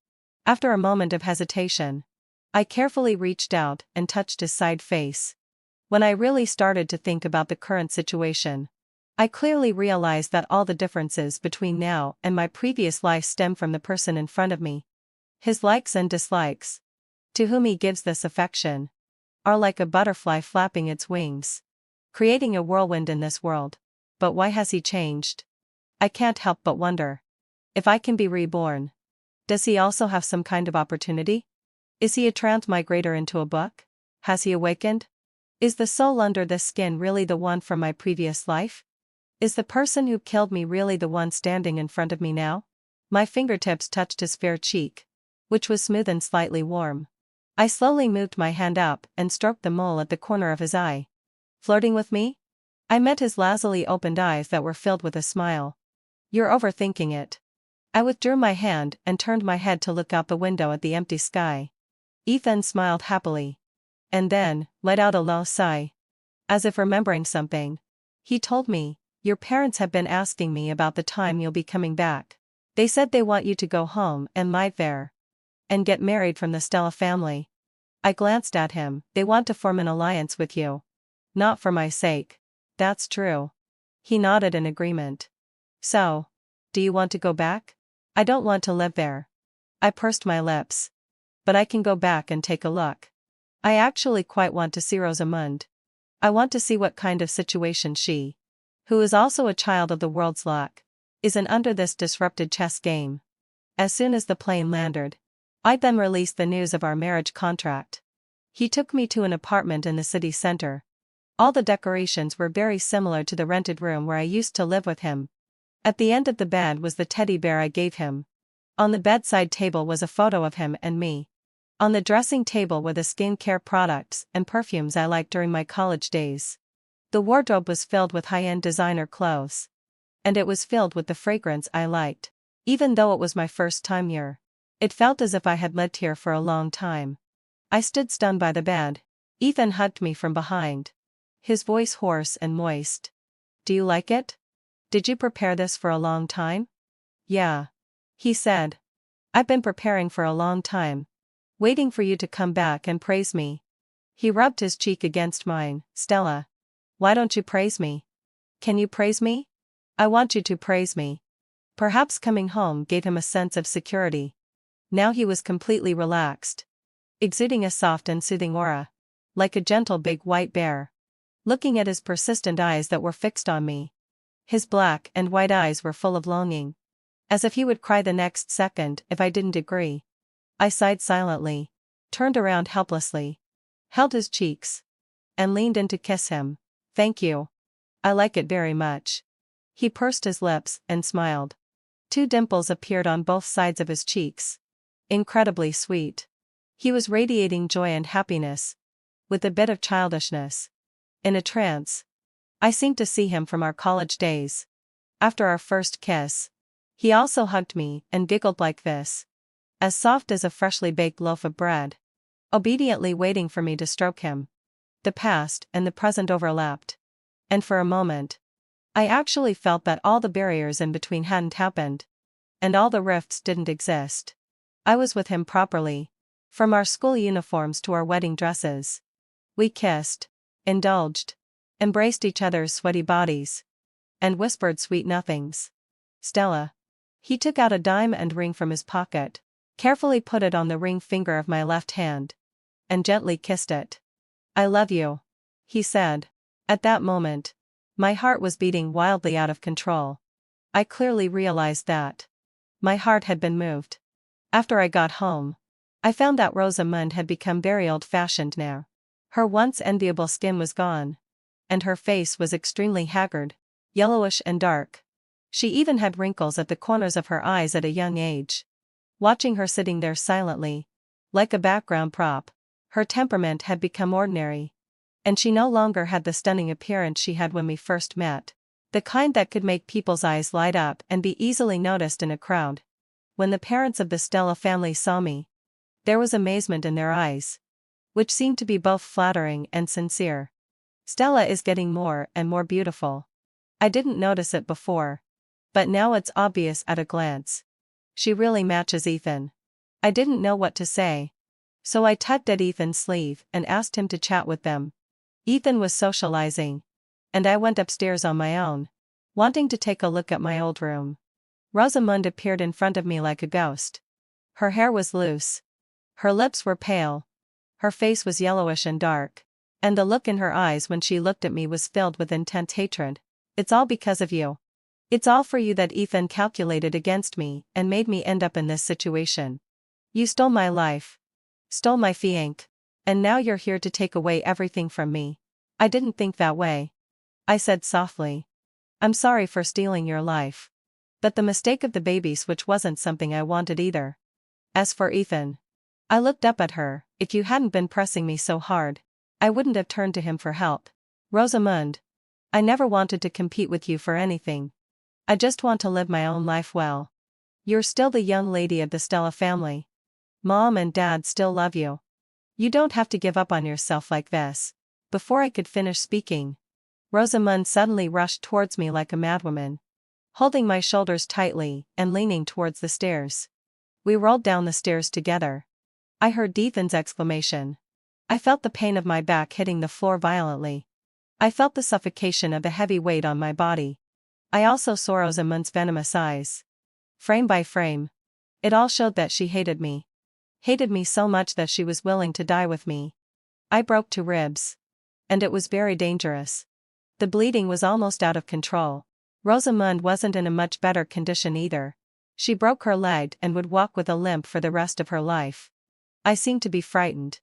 After a moment of hesitation, I carefully reached out and touched his side face. When I really started to think about the current situation, I clearly realized that all the differences between now and my previous life stem from the person in front of me. His likes and dislikes, to whom he gives this affection, are like a butterfly flapping its wings, creating a whirlwind in this world. But why has he changed? I can't help but wonder. If I can be reborn, does he also have some kind of opportunity? Is he a transmigrator into a book? Has he awakened? Is the soul under this skin really the one from my previous life? Is the person who killed me really the one standing in front of me now? My fingertips touched his fair cheek, which was smooth and slightly warm. I slowly moved my hand up and stroked the mole at the corner of his eye. Flirting with me? I met his lazily opened eyes that were filled with a smile. You're overthinking it. I withdrew my hand and turned my head to look out the window at the empty sky. Ethan smiled happily, and then let out a low sigh. As if remembering something, he told me, your parents have been asking me about the time you'll be coming back. They said they want you to go home and live there, and get married from the Stella family. I glanced at him. They want to form an alliance with you. Not for my sake. That's true. He nodded in agreement. So, do you want to go back? I don't want to live there. I pursed my lips. But I can go back and take a look. I actually quite want to see Rosamund. I want to see what kind of situation she, who is also a child of the world's luck, is in under this disrupted chess game. As soon as the plane landed, I then released the news of our marriage contract. He took me to an apartment in the city center. All the decorations were very similar to the rented room where I used to live with him. At the end of the bed was the teddy bear I gave him. On the bedside table was a photo of him and me. On the dressing table were the skincare products and perfumes I liked during my college days. The wardrobe was filled with high-end designer clothes. And it was filled with the fragrance I liked. Even though it was my first time here, it felt as if I had lived here for a long time. I stood stunned by the bed. Ethan hugged me from behind. His voice hoarse and moist. "Do you like it? Did you prepare this for a long time?" "Yeah," he said. "I've been preparing for a long time. Waiting for you to come back and praise me." He rubbed his cheek against mine. "Stella, why don't you praise me? Can you praise me? I want you to praise me." Perhaps coming home gave him a sense of security. Now he was completely relaxed, exuding a soft and soothing aura, like a gentle big white bear. Looking at his persistent eyes that were fixed on me. His black and white eyes were full of longing. As if he would cry the next second if I didn't agree. I sighed silently, turned around helplessly, held his cheeks, and leaned in to kiss him. "Thank you. I like it very much." He pursed his lips and smiled. 2 dimples appeared on both sides of his cheeks. Incredibly sweet. He was radiating joy and happiness, with a bit of childishness. In a trance. I seemed to see him from our college days. After our first kiss, he also hugged me and giggled like this. As soft as a freshly baked loaf of bread. Obediently waiting for me to stroke him. The past and the present overlapped. And for a moment, I actually felt that all the barriers in between hadn't happened. And all the rifts didn't exist. I was with him properly. From our school uniforms to our wedding dresses. We kissed, indulged, embraced each other's sweaty bodies, and whispered sweet nothings. "Stella." He took out a diamond ring from his pocket, carefully put it on the ring finger of my left hand, and gently kissed it. "I love you," he said. At that moment, my heart was beating wildly out of control. I clearly realized that my heart had been moved. After I got home, I found that Rosamund had become very old-fashioned now. Her once enviable skin was gone. And her face was extremely haggard, yellowish and dark. She even had wrinkles at the corners of her eyes at a young age. Watching her sitting there silently, like a background prop, her temperament had become ordinary. And she no longer had the stunning appearance she had when we first met. The kind that could make people's eyes light up and be easily noticed in a crowd. When the parents of the Stella family saw me, there was amazement in their eyes, which seemed to be both flattering and sincere. "Stella is getting more and more beautiful. I didn't notice it before. But now it's obvious at a glance. She really matches Ethan." I didn't know what to say. So I tugged at Ethan's sleeve and asked him to chat with them. Ethan was socializing. And I went upstairs on my own, wanting to take a look at my old room. Rosamund appeared in front of me like a ghost. Her hair was loose. Her lips were pale. Her face was yellowish and dark. And the look in her eyes when she looked at me was filled with intense hatred. "It's all because of you. It's all for you that Ethan calculated against me and made me end up in this situation. You stole my life. Stole my fiancé. And now you're here to take away everything from me." "I didn't think that way," I said softly. "I'm sorry for stealing your life. But the mistake of the baby switch wasn't something I wanted either. As for Ethan." I looked up at her. "If you hadn't been pressing me so hard, I wouldn't have turned to him for help. Rosamund, I never wanted to compete with you for anything. I just want to live my own life well. You're still the young lady of the Stella family. Mom and Dad still love you. You don't have to give up on yourself like this." Before I could finish speaking, Rosamund suddenly rushed towards me like a madwoman, holding my shoulders tightly and leaning towards the stairs. We rolled down the stairs together. I heard Ethan's exclamation. I felt the pain of my back hitting the floor violently. I felt the suffocation of the heavy weight on my body. I also saw Rosamund's venomous eyes. Frame by frame, it all showed that she hated me. Hated me so much that she was willing to die with me. I broke 2 ribs. And it was very dangerous. The bleeding was almost out of control. Rosamund wasn't in a much better condition either. She broke her leg and would walk with a limp for the rest of her life. I seemed to be frightened.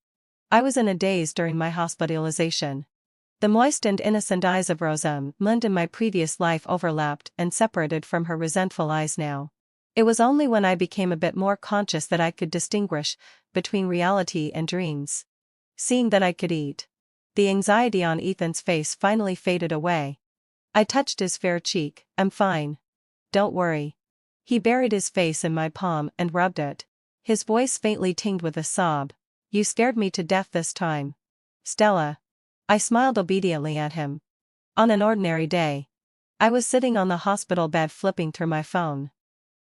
I was in a daze during my hospitalization. The moist and innocent eyes of Rosamund in my previous life overlapped and separated from her resentful eyes now. It was only when I became a bit more conscious that I could distinguish between reality and dreams. Seeing that I could eat. The anxiety on Ethan's face finally faded away. I touched his fair cheek. "I'm fine. Don't worry." He buried his face in my palm and rubbed it. His voice faintly tinged with a sob. "You scared me to death this time, Stella." I smiled obediently at him. On an ordinary day, I was sitting on the hospital bed flipping through my phone.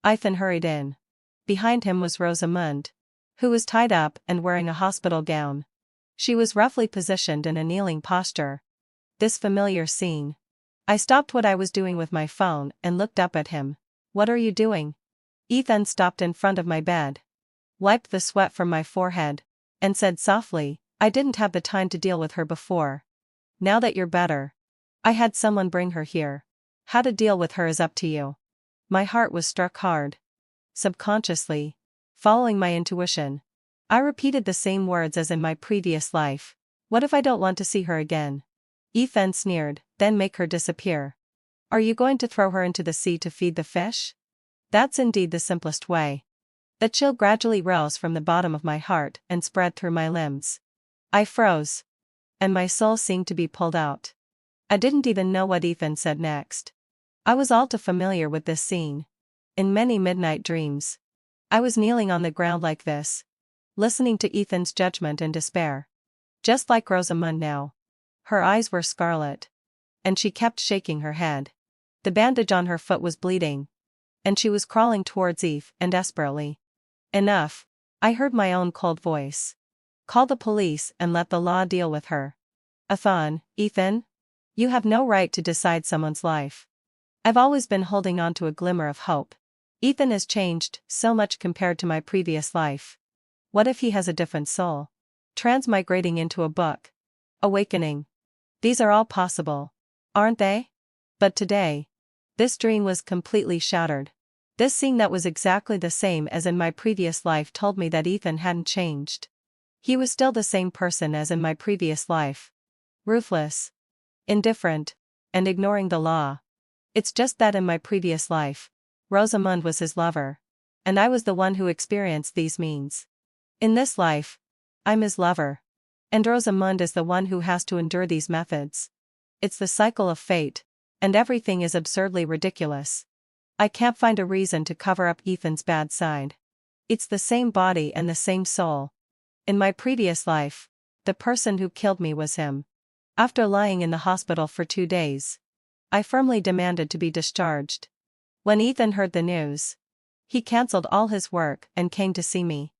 Ethan hurried in. Behind him was Rosamund, who was tied up and wearing a hospital gown. She was roughly positioned in a kneeling posture. This familiar scene. I stopped what I was doing with my phone and looked up at him. "What are you doing?" Ethan stopped in front of my bed, wiped the sweat from my forehead, and said softly, "I didn't have the time to deal with her before. Now that you're better, I had someone bring her here. How to deal with her is up to you." My heart was struck hard. Subconsciously, following my intuition, I repeated the same words as in my previous life. "What if I don't want to see her again?" Ethan sneered. "Then make her disappear. Are you going to throw her into the sea to feed the fish?" That's indeed the simplest way. The chill gradually rose from the bottom of my heart and spread through my limbs. I froze, and my soul seemed to be pulled out. I didn't even know what Ethan said next. I was all too familiar with this scene. In many midnight dreams, I was kneeling on the ground like this, listening to Ethan's judgment and despair. Just like Rosamund now. Her eyes were scarlet, and she kept shaking her head. The bandage on her foot was bleeding, and she was crawling towards Eve and desperately. "Enough," I heard my own cold voice. "Call the police and let the law deal with her." Ethan? You have no right to decide someone's life." I've always been holding on to a glimmer of hope. Ethan has changed so much compared to my previous life. What if he has a different soul? Transmigrating into a book. Awakening. These are all possible, aren't they? But today, this dream was completely shattered. This scene that was exactly the same as in my previous life told me that Ethan hadn't changed. He was still the same person as in my previous life. Ruthless, indifferent, and ignoring the law. It's just that in my previous life, Rosamund was his lover, and I was the one who experienced these means. In this life, I'm his lover, and Rosamund is the one who has to endure these methods. It's the cycle of fate, and everything is absurdly ridiculous. I can't find a reason to cover up Ethan's bad side. It's the same body and the same soul. In my previous life, the person who killed me was him. After lying in the hospital for 2 days, I firmly demanded to be discharged. When Ethan heard the news, he cancelled all his work and came to see me.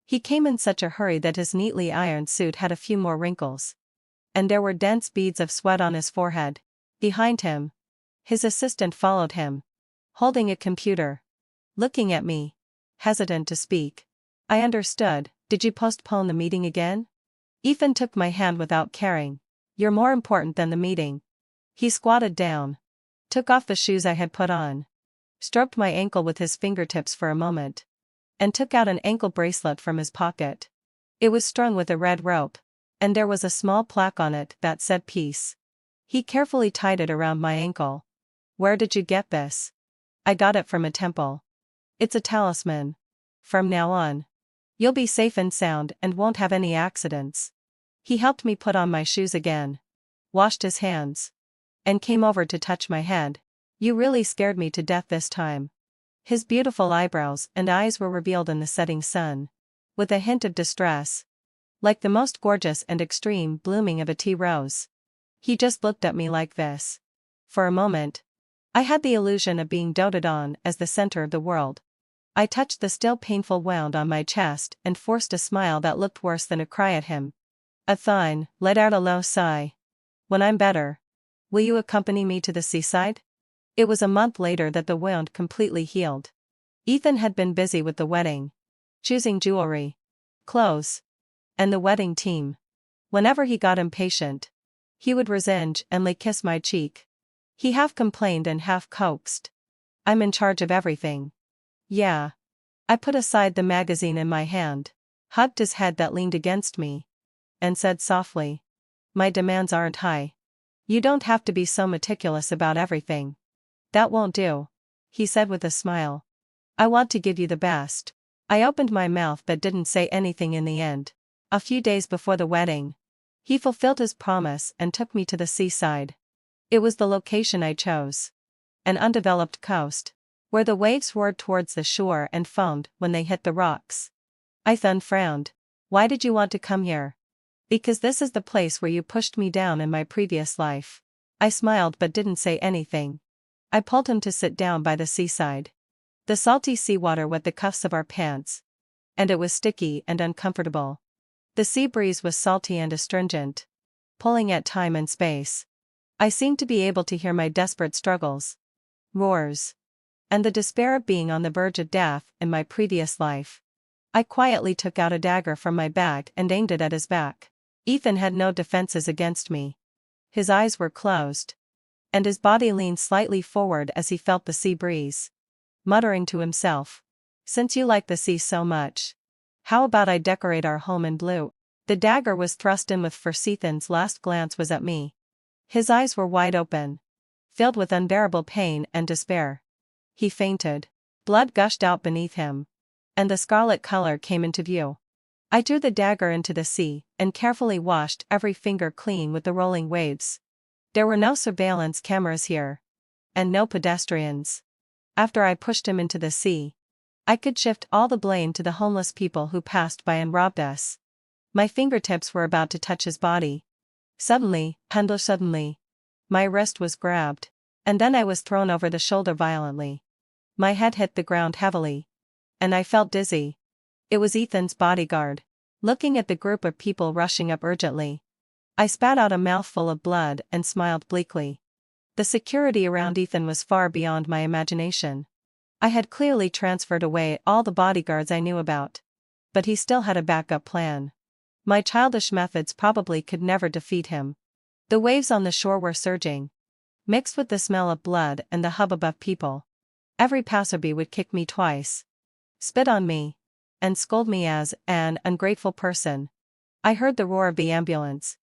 He came in such a hurry that his neatly ironed suit had a few more wrinkles, and there were dense beads of sweat on his forehead. Behind him, his assistant followed him, holding a computer, looking at me, hesitant to speak. I understood. "Did you postpone the meeting again?" Ethan took my hand without caring. "You're more important than the meeting." He squatted down, took off the shoes I had put on, stroked my ankle with his fingertips for a moment, and took out an ankle bracelet from his pocket. It was strung with a red rope, and there was a small plaque on it that said "Peace." He carefully tied it around my ankle. "Where did you get this?" "I got it from a temple. It's a talisman. From now on, you'll be safe and sound and won't have any accidents." He helped me put on my shoes again, washed his hands, and came over to touch my head. "You really scared me to death this time." His beautiful eyebrows and eyes were revealed in the setting sun, with a hint of distress, like the most gorgeous and extreme blooming of a tea rose. He just looked at me like this. For a moment, I had the illusion of being doted on as the center of the world. I touched the still painful wound on my chest and forced a smile that looked worse than a cry at him. Ethan let out a low sigh. "When I'm better, will you accompany me to the seaside?" It was a month later that the wound completely healed. Ethan had been busy with the wedding, choosing jewelry, clothes, and the wedding team. Whenever he got impatient, he would resignedly kiss my cheek. He half complained and half coaxed. "I'm in charge of everything." "Yeah." I put aside the magazine in my hand, hugged his head that leaned against me, and said softly, "My demands aren't high. You don't have to be so meticulous about everything. That won't do, he said with a smile. I want to give you the best. I opened my mouth but didn't say anything in the end. A few days before the wedding, he fulfilled his promise and took me to the seaside. It was the location I chose. An undeveloped coast, where the waves roared towards the shore and foamed when they hit the rocks. Ethan frowned. Why did you want to come here? Because this is the place where you pushed me down in my previous life. I smiled but didn't say anything. I pulled him to sit down by the seaside. The salty seawater wet the cuffs of our pants, and it was sticky and uncomfortable. The sea breeze was salty and astringent, pulling at time and space. I seemed to be able to hear my desperate struggles, roars, and the despair of being on the verge of death in my previous life. I quietly took out a dagger from my bag and aimed it at his back. Ethan had no defenses against me. His eyes were closed, and his body leaned slightly forward as he felt the sea breeze, muttering to himself, "Since you like the sea so much, how about I decorate our home in blue?" The dagger was thrust in with force. Ethan's last glance was at me. His eyes were wide open, filled with unbearable pain and despair. He fainted. Blood gushed out beneath him, and the scarlet color came into view. I threw the dagger into the sea, and carefully washed every finger clean with the rolling waves. There were no surveillance cameras here, and no pedestrians. After I pushed him into the sea, I could shift all the blame to the homeless people who passed by and robbed us. My fingertips were about to touch his body. Suddenly, my wrist was grabbed, and then I was thrown over the shoulder violently. My head hit the ground heavily, and I felt dizzy. It was Ethan's bodyguard, looking at the group of people rushing up urgently. I spat out a mouthful of blood and smiled bleakly. The security around Ethan was far beyond my imagination. I had clearly transferred away all the bodyguards I knew about. But he still had a backup plan. My childish methods probably could never defeat him. The waves on the shore were surging, mixed with the smell of blood and the hubbub of people. Every passerby would kick me twice, spit on me, and scold me as an ungrateful person. I heard the roar of the ambulance.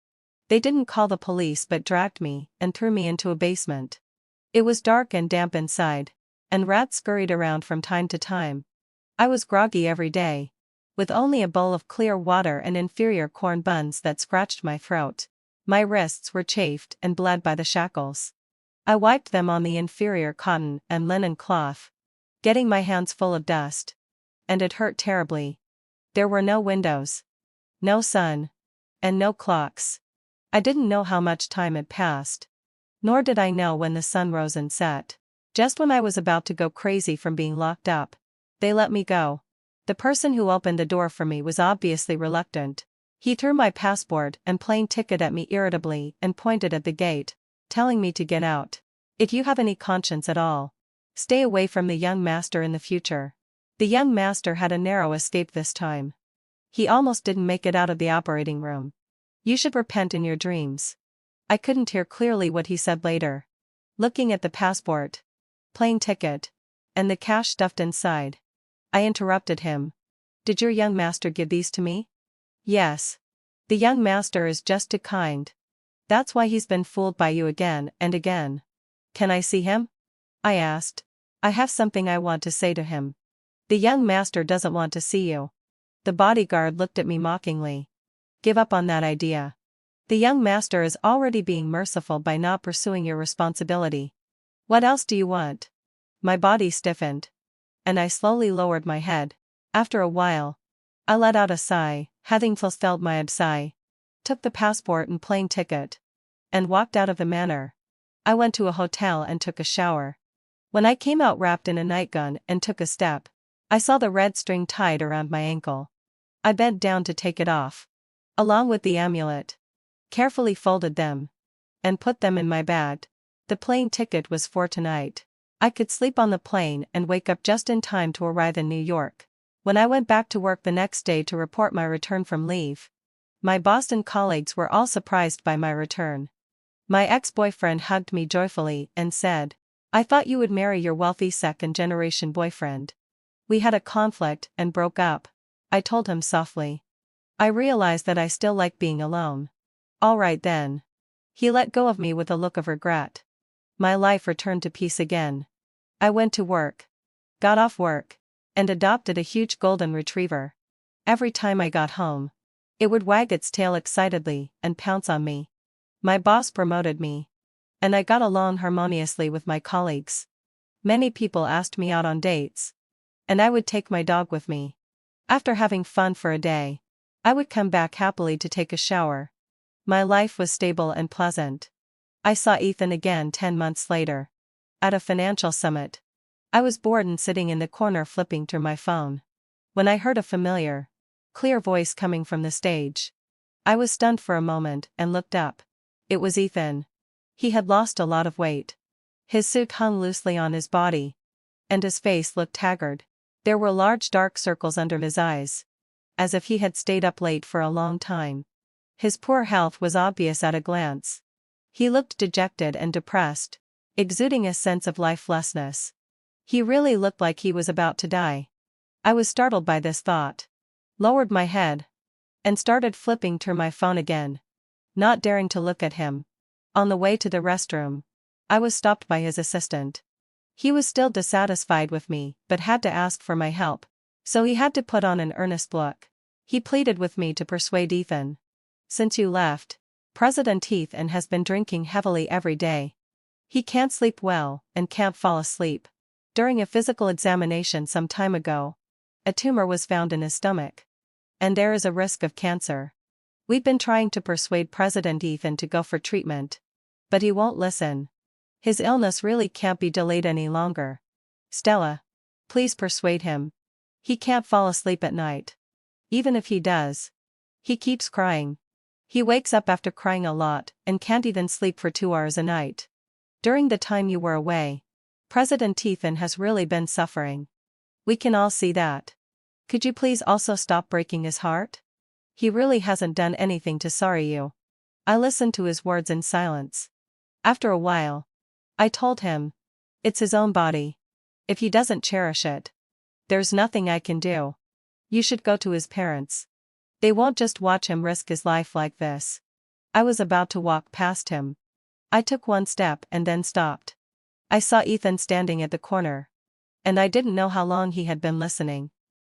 They didn't call the police but dragged me and threw me into a basement. It was dark and damp inside, and rats scurried around from time to time. I was groggy every day, with only a bowl of clear water and inferior corn buns that scratched my throat. My wrists were chafed and bled by the shackles. I wiped them on the inferior cotton and linen cloth, getting my hands full of dust. And it hurt terribly. There were no windows, no sun, and no clocks. I didn't know how much time had passed, nor did I know when the sun rose and set. Just when I was about to go crazy from being locked up, they let me go. The person who opened the door for me was obviously reluctant. He threw my passport and plane ticket at me irritably and pointed at the gate, telling me to get out. If you have any conscience at all, stay away from the young master in the future. The young master had a narrow escape this time. He almost didn't make it out of the operating room. You should repent in your dreams. I couldn't hear clearly what he said later. Looking at the passport, plane ticket, and the cash stuffed inside, I interrupted him. Did your young master give these to me? Yes. The young master is just too kind. That's why he's been fooled by you again and again. Can I see him? I asked. I have something I want to say to him. The young master doesn't want to see you. The bodyguard looked at me mockingly. Give up on that idea. The young master is already being merciful by not pursuing your responsibility. What else do you want? My body stiffened, and I slowly lowered my head. After a while, I let out a sigh, having fulfilled my abscess, took the passport and plane ticket, and walked out of the manor. I went to a hotel and took a shower. When I came out wrapped in a nightgown and took a step, I saw the red string tied around my ankle. I bent down to take it off, along with the amulet, carefully folded them, and put them in my bag. The plane ticket was for tonight. I could sleep on the plane and wake up just in time to arrive in New York. When I went back to work the next day to report my return from leave, my Boston colleagues were all surprised by my return. My ex-boyfriend hugged me joyfully and said, "I thought you would marry your wealthy second-generation boyfriend. We had a conflict and broke up," I told him softly. I realized that I still like being alone. All right then. He let go of me with a look of regret. My life returned to peace again. I went to work, got off work, and adopted a huge golden retriever. Every time I got home, it would wag its tail excitedly and pounce on me. My boss promoted me, and I got along harmoniously with my colleagues. Many people asked me out on dates, and I would take my dog with me. After having fun for a day, I would come back happily to take a shower. My life was stable and pleasant. I saw Ethan again 10 months later. At a financial summit. I was bored and sitting in the corner flipping through my phone, when I heard a familiar, clear voice coming from the stage. I was stunned for a moment and looked up. It was Ethan. He had lost a lot of weight. His suit hung loosely on his body, and his face looked haggard. There were large dark circles under his eyes, as if he had stayed up late for a long time. His poor health was obvious at a glance. He looked dejected and depressed, exuding a sense of lifelessness. He really looked like he was about to die. I was startled by this thought, lowered my head, and started flipping through my phone again, not daring to look at him. On the way to the restroom, I was stopped by his assistant. He was still dissatisfied with me, but had to ask for my help, so he had to put on an earnest look. He pleaded with me to persuade Ethan. Since you left, President Ethan has been drinking heavily every day. He can't sleep well, and can't fall asleep. During a physical examination some time ago, a tumor was found in his stomach. And there is a risk of cancer. We've been trying to persuade President Ethan to go for treatment, but he won't listen. His illness really can't be delayed any longer. Stella, please persuade him. He can't fall asleep at night. Even if he does, he keeps crying. He wakes up after crying a lot and can't even sleep for 2 hours a night. During the time you were away, President Ethan has really been suffering. We can all see that. Could you please also stop breaking his heart? He really hasn't done anything to sorry you. I listened to his words in silence. After a while, I told him, it's his own body. If he doesn't cherish it, there's nothing I can do. You should go to his parents. They won't just watch him risk his life like this. I was about to walk past him. I took one step and then stopped. I saw Ethan standing at the corner, and I didn't know how long he had been listening.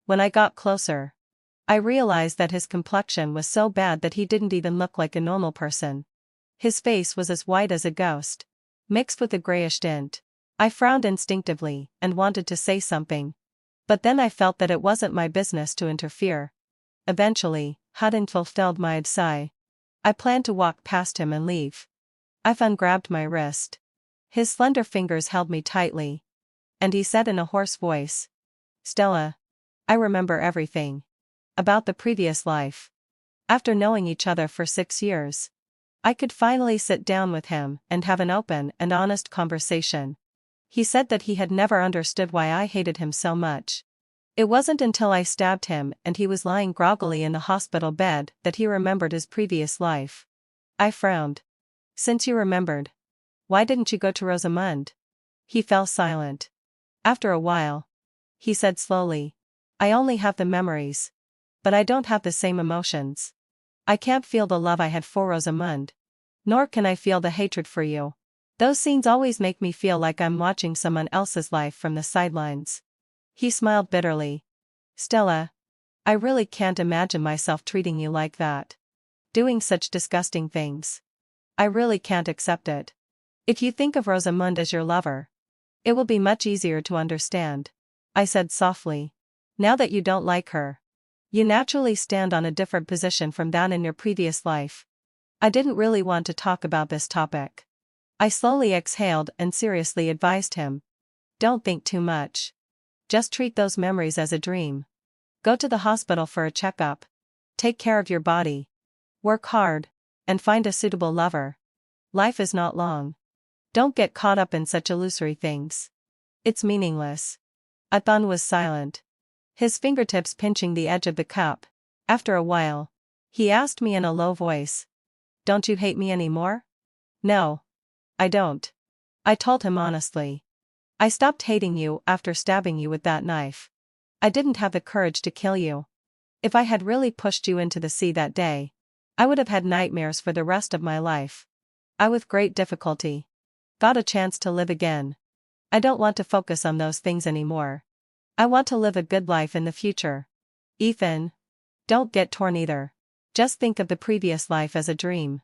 When I got closer, I realized that his complexion was so bad that he didn't even look like a normal person. His face was as white as a ghost, mixed with a grayish tint. I frowned instinctively and wanted to say something, but then I felt that it wasn't my business to interfere. Eventually, having fulfilled my sigh, I planned to walk past him and leave. Ivan grabbed my wrist. His slender fingers held me tightly, and he said in a hoarse voice, Stella, I remember everything. About the previous life. After knowing each other for 6 years, I could finally sit down with him and have an open and honest conversation. He said that he had never understood why I hated him so much. It wasn't until I stabbed him and he was lying groggily in the hospital bed that he remembered his previous life. I frowned. Since you remembered, why didn't you go to Rosamund? He fell silent. After a while, he said slowly, I only have the memories. But I don't have the same emotions. I can't feel the love I had for Rosamund. Nor can I feel the hatred for you. Those scenes always make me feel like I'm watching someone else's life from the sidelines. He smiled bitterly. Stella, I really can't imagine myself treating you like that. Doing such disgusting things. I really can't accept it. If you think of Rosamund as your lover, it will be much easier to understand. I said softly. Now that you don't like her, you naturally stand on a different position from that in your previous life. I didn't really want to talk about this topic. I slowly exhaled and seriously advised him. Don't think too much. Just treat those memories as a dream. Go to the hospital for a checkup. Take care of your body. Work hard, and find a suitable lover. Life is not long. Don't get caught up in such illusory things. It's meaningless. Athan was silent, his fingertips pinching the edge of the cup. After a while, he asked me in a low voice, Don't you hate me anymore? No. I don't. I told him honestly. I stopped hating you after stabbing you with that knife. I didn't have the courage to kill you. If I had really pushed you into the sea that day, I would have had nightmares for the rest of my life. I with great difficulty got a chance to live again. I don't want to focus on those things anymore. I want to live a good life in the future. Ethan, don't get torn either. Just think of the previous life as a dream.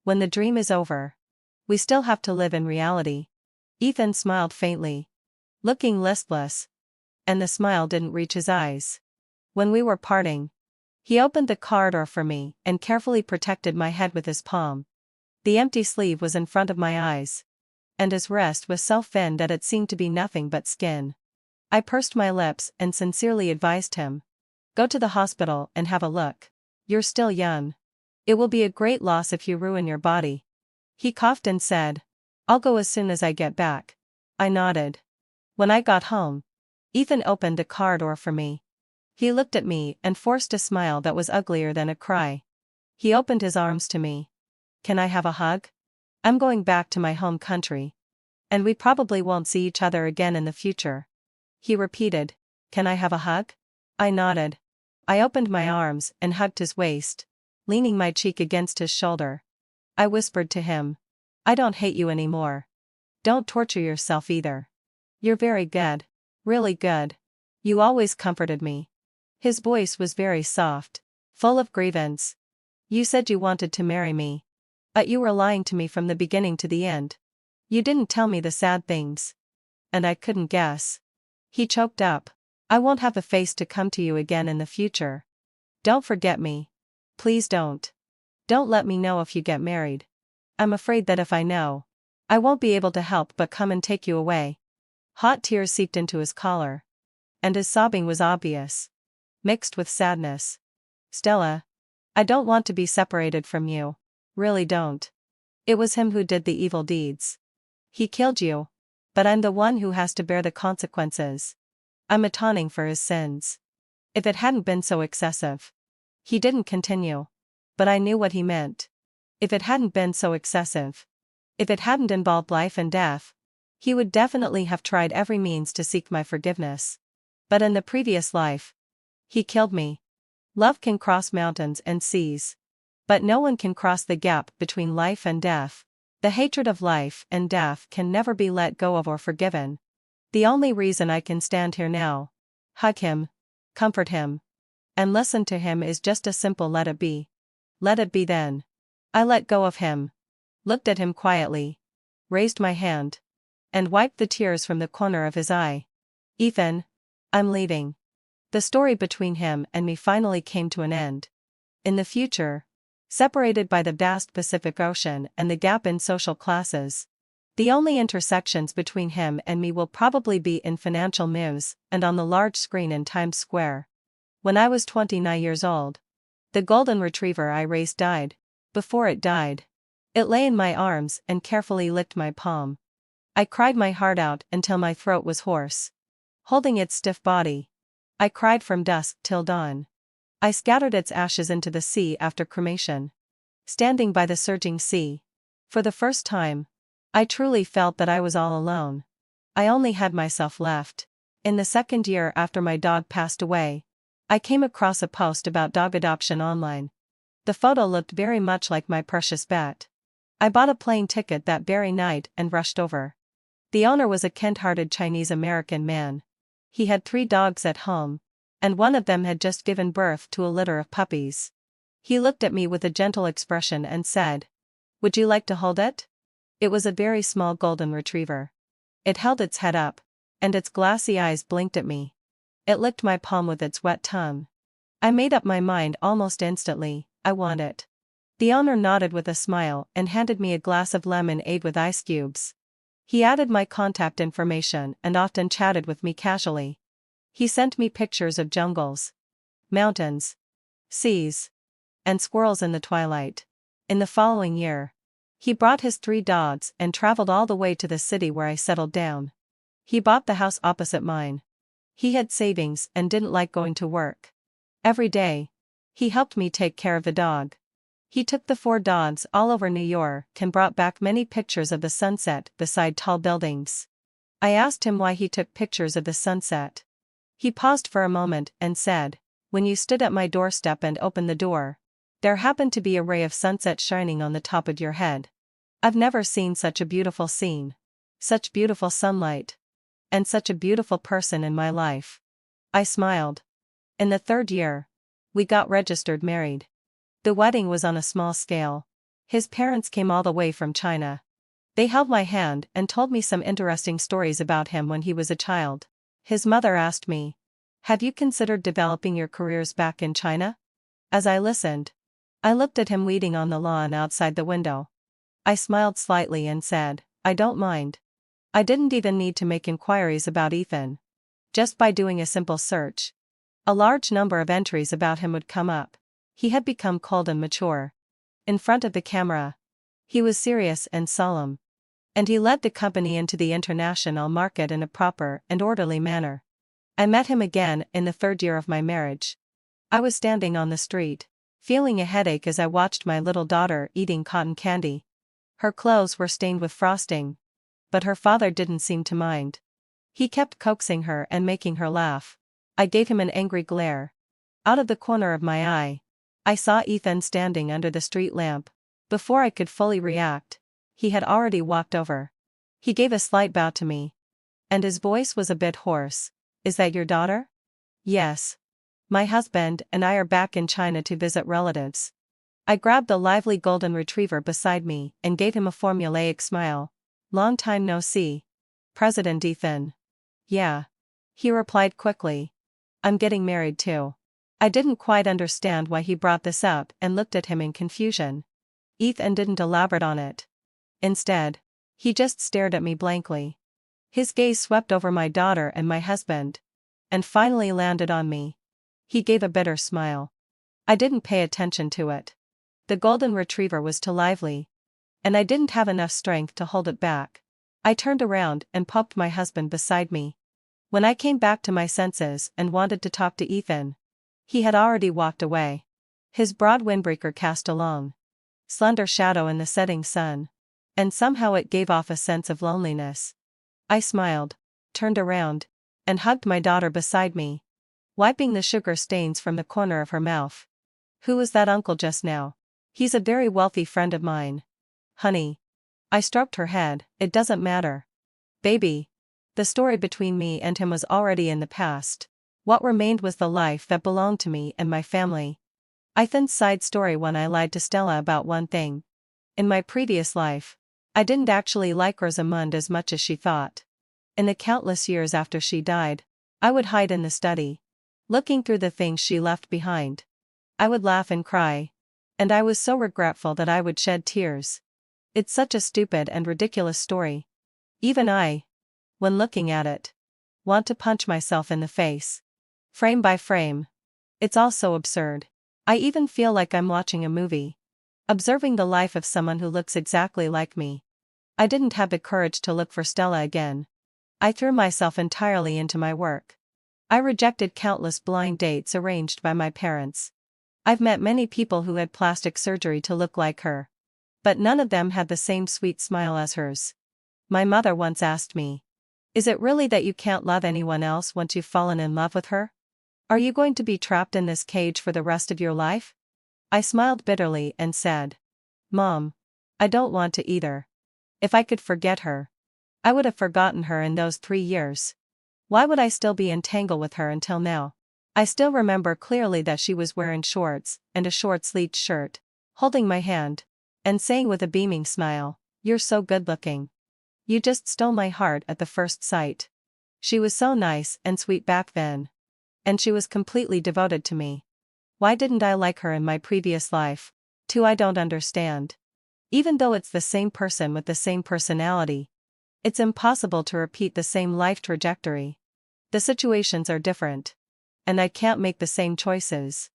When the dream is over, we still have to live in reality. Ethan smiled faintly, looking listless, and the smile didn't reach his eyes. When we were parting, he opened the car door for me and carefully protected my head with his palm. The empty sleeve was in front of my eyes, and his wrist was so thin that it seemed to be nothing but skin. I pursed my lips and sincerely advised him, "Go to the hospital and have a look. You're still young. It will be a great loss if you ruin your body." He coughed and said, "I'll go as soon as I get back." I nodded. When I got home, Ethan opened the car door for me. He looked at me and forced a smile that was uglier than a cry. He opened his arms to me. "Can I have a hug? I'm going back to my home country. And we probably won't see each other again in the future." He repeated, "Can I have a hug?" I nodded. I opened my arms and hugged his waist, leaning my cheek against his shoulder. I whispered to him, "I don't hate you anymore. Don't torture yourself either. You're very good. Really good. You always comforted me." His voice was very soft, full of grievance. "You said you wanted to marry me. But you were lying to me from the beginning to the end. You didn't tell me the sad things. And I couldn't guess." He choked up. "I won't have the face to come to you again in the future. Don't forget me. Please don't. Don't let me know if you get married. I'm afraid that if I know, I won't be able to help but come and take you away." Hot tears seeped into his collar. And his sobbing was obvious, mixed with sadness. "Stella, I don't want to be separated from you. Really don't. It was him who did the evil deeds. He killed you. But I'm the one who has to bear the consequences. I'm atoning for his sins. If it hadn't been so excessive." He didn't continue. But I knew what he meant. If it hadn't been so excessive. If it hadn't involved life and death. He would definitely have tried every means to seek my forgiveness. But in the previous life, he killed me. Love can cross mountains and seas. But no one can cross the gap between life and death. The hatred of life and death can never be let go of or forgiven. The only reason I can stand here now, hug him, comfort him, and listen to him is just a simple let it be. Let it be then. I let go of him, looked at him quietly, raised my hand, and wiped the tears from the corner of his eye. "Ethan, I'm leaving." The story between him and me finally came to an end. In the future, separated by the vast Pacific Ocean and the gap in social classes, the only intersections between him and me will probably be in financial moves and on the large screen in Times Square. When I was 29 years old, the golden retriever I raised died. Before it died, it lay in my arms and carefully licked my palm. I cried my heart out until my throat was hoarse. Holding its stiff body, I cried from dusk till dawn. I scattered its ashes into the sea after cremation. Standing by the surging sea, for the first time, I truly felt that I was all alone. I only had myself left. In the second year after my dog passed away, I came across a post about dog adoption online. The photo looked very much like my precious pet. I bought a plane ticket that very night and rushed over. The owner was a kind-hearted Chinese-American man. He had 3 dogs at home, and one of them had just given birth to a litter of puppies. He looked at me with a gentle expression and said, "Would you like to hold it?" It was a very small golden retriever. It held its head up, and its glassy eyes blinked at me. It licked my palm with its wet tongue. I made up my mind almost instantly, I want it. The owner nodded with a smile and handed me a glass of lemonade with ice cubes. He added my contact information and often chatted with me casually. He sent me pictures of jungles, mountains, seas, and squirrels in the twilight. In the following year, he brought his 3 dogs and traveled all the way to the city where I settled down. He bought the house opposite mine. He had savings and didn't like going to work. Every day, he helped me take care of the dog. He took the 4 dogs all over New York and brought back many pictures of the sunset beside tall buildings. I asked him why he took pictures of the sunset. He paused for a moment and said, "When you stood at my doorstep and opened the door, there happened to be a ray of sunset shining on the top of your head. I've never seen such a beautiful scene. Such beautiful sunlight. And such a beautiful person in my life. I smiled. In the 3rd year, we got registered married. The wedding was on a small scale. His parents came all the way from China. They held my hand and told me some interesting stories about him when he was a child. His mother asked me, "Have you considered developing your careers back in China?" As I listened, I looked at him weeding on the lawn outside the window. I smiled slightly and said, "I don't mind." I didn't even need to make inquiries about Ethan. Just by doing a simple search, a large number of entries about him would come up. He had become cold and mature. In front of the camera, he was serious and solemn. And he led the company into the international market in a proper and orderly manner. I met him again in the 3rd year of my marriage. I was standing on the street, feeling a headache as I watched my little daughter eating cotton candy. Her clothes were stained with frosting. But her father didn't seem to mind. He kept coaxing her and making her laugh. I gave him an angry glare. Out of the corner of my eye, I saw Ethan standing under the street lamp. Before I could fully react, he had already walked over. He gave a slight bow to me. And his voice was a bit hoarse. "Is that your daughter?" "Yes. My husband and I are back in China to visit relatives." I grabbed the lively golden retriever beside me and gave him a formulaic smile. "Long time no see. President Ethan." "Yeah." He replied quickly. "I'm getting married too." I didn't quite understand why he brought this up and looked at him in confusion. Ethan didn't elaborate on it. Instead, he just stared at me blankly. His gaze swept over my daughter and my husband, and finally landed on me. He gave a bitter smile. I didn't pay attention to it. The golden retriever was too lively, and I didn't have enough strength to hold it back. I turned around and poked my husband beside me. When I came back to my senses and wanted to talk to Ethan, he had already walked away. His broad windbreaker cast a long, slender shadow in the setting sun, and somehow it gave off a sense of loneliness. I smiled, turned around, and hugged my daughter beside me, wiping the sugar stains from the corner of her mouth. "Who was that uncle just now?" "He's a very wealthy friend of mine." "Honey." I stroked her head. "It doesn't matter. Baby." The story between me and him was already in the past. What remained was the life that belonged to me and my family. Ethan's side story: when I lied to Stella about one thing. In my previous life, I didn't actually like Rosamund as much as she thought. In the countless years after she died, I would hide in the study, looking through the things she left behind. I would laugh and cry. And I was so regretful that I would shed tears. It's such a stupid and ridiculous story. Even I, when looking at it, want to punch myself in the face. Frame by frame. It's all so absurd. I even feel like I'm watching a movie, observing the life of someone who looks exactly like me. I didn't have the courage to look for Stella again. I threw myself entirely into my work. I rejected countless blind dates arranged by my parents. I've met many people who had plastic surgery to look like her, but none of them had the same sweet smile as hers. My mother once asked me, "Is it really that you can't love anyone else once you've fallen in love with her? Are you going to be trapped in this cage for the rest of your life?" I smiled bitterly and said, "Mom, I don't want to either. If I could forget her, I would have forgotten her in those 3 years. Why would I still be entangled with her until now?" I still remember clearly that she was wearing shorts and a short-sleeved shirt, holding my hand, and saying with a beaming smile, "You're so good-looking. You just stole my heart at the first sight." She was so nice and sweet back then. And she was completely devoted to me. Why didn't I like her in my previous life? Too, I don't understand. Even though it's the same person with the same personality, it's impossible to repeat the same life trajectory. The situations are different. And I can't make the same choices.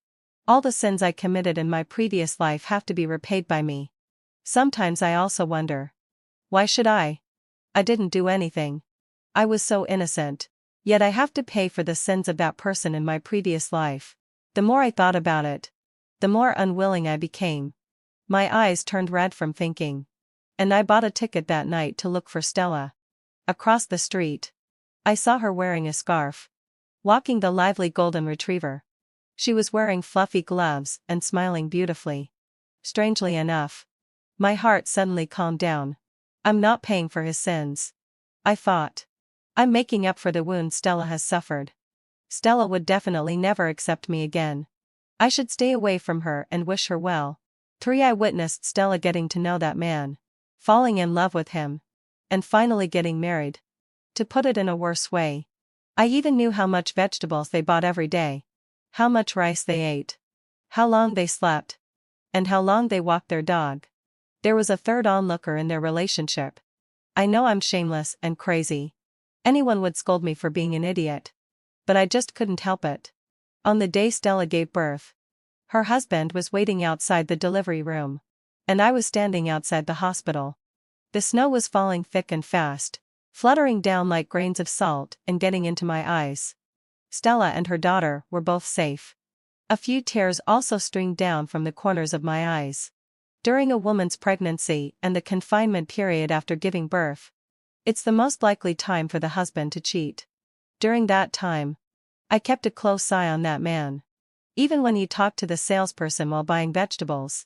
All the sins I committed in my previous life have to be repaid by me. Sometimes I also wonder, why should I? I didn't do anything. I was so innocent. Yet I have to pay for the sins of that person in my previous life. The more I thought about it, the more unwilling I became. My eyes turned red from thinking. And I bought a ticket that night to look for Stella. Across the street, I saw her wearing a scarf, walking the lively golden retriever. She was wearing fluffy gloves and smiling beautifully. Strangely enough, My heart suddenly calmed down. I'm not paying for his sins, I thought. I'm making up for the wounds Stella has suffered. Stella would definitely never accept me again. I should stay away from her and wish her well. 3. I witnessed Stella getting to know that man, falling in love with him, and finally getting married. To put it in a worse way, I even knew how much vegetables they bought every day, how much rice they ate, how long they slept, and how long they walked their dog. There was a third onlooker in their relationship. I know I'm shameless and crazy. Anyone would scold me for being an idiot. But I just couldn't help it. On the day Stella gave birth, her husband was waiting outside the delivery room, and I was standing outside the hospital. The snow was falling thick and fast, fluttering down like grains of salt and getting into my eyes. Stella and her daughter were both safe. A few tears also streamed down from the corners of my eyes. During a woman's pregnancy and the confinement period after giving birth, it's the most likely time for the husband to cheat. During that time, I kept a close eye on that man. Even when he talked to the salesperson while buying vegetables,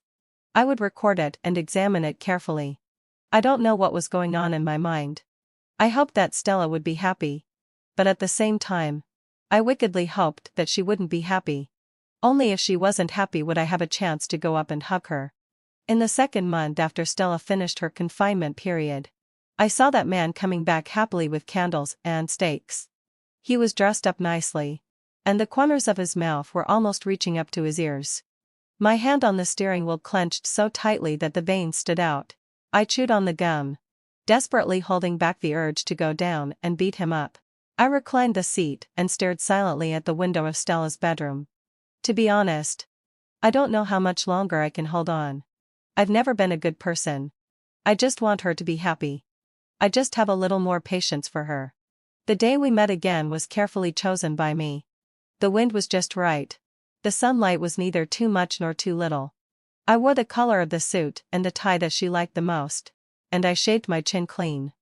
I would record it and examine it carefully. I don't know what was going on in my mind. I hoped that Stella would be happy. But at the same time, I wickedly hoped that she wouldn't be happy. Only if she wasn't happy would I have a chance to go up and hug her. In the second month after Stella finished her confinement period, I saw that man coming back happily with candles and steaks. He was dressed up nicely, and the corners of his mouth were almost reaching up to his ears. My hand on the steering wheel clenched so tightly that the veins stood out. I chewed on the gum, desperately holding back the urge to go down and beat him up. I reclined the seat and stared silently at the window of Stella's bedroom. To be honest, I don't know how much longer I can hold on. I've never been a good person. I just want her to be happy. I just have a little more patience for her. The day we met again was carefully chosen by me. The wind was just right. The sunlight was neither too much nor too little. I wore the color of the suit and the tie that she liked the most, and I shaved my chin clean.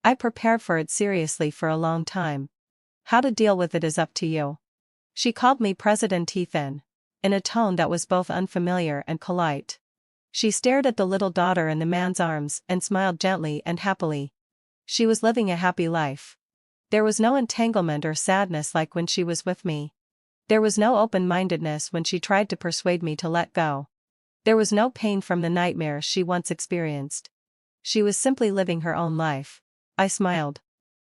I prepared for it seriously for a long time. How to deal with it is up to you. She called me President Ethan, in a tone that was both unfamiliar and polite. She stared at the little daughter in the man's arms and smiled gently and happily. She was living a happy life. There was no entanglement or sadness like when she was with me. There was no open-mindedness when she tried to persuade me to let go. There was no pain from the nightmares she once experienced. She was simply living her own life. I smiled.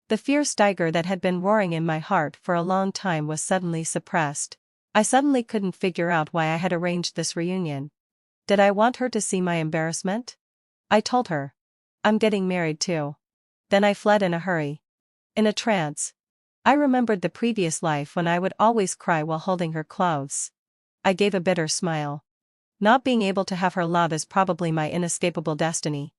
The fierce tiger that had been roaring in my heart for a long time was suddenly suppressed. I suddenly couldn't figure out why I had arranged this reunion. Did I want her to see my embarrassment? I told her. I'm getting married too. Then I fled in a hurry. In a trance. I remembered the previous life when I would always cry while holding her clothes. I gave a bitter smile. Not being able to have her love is probably my inescapable destiny.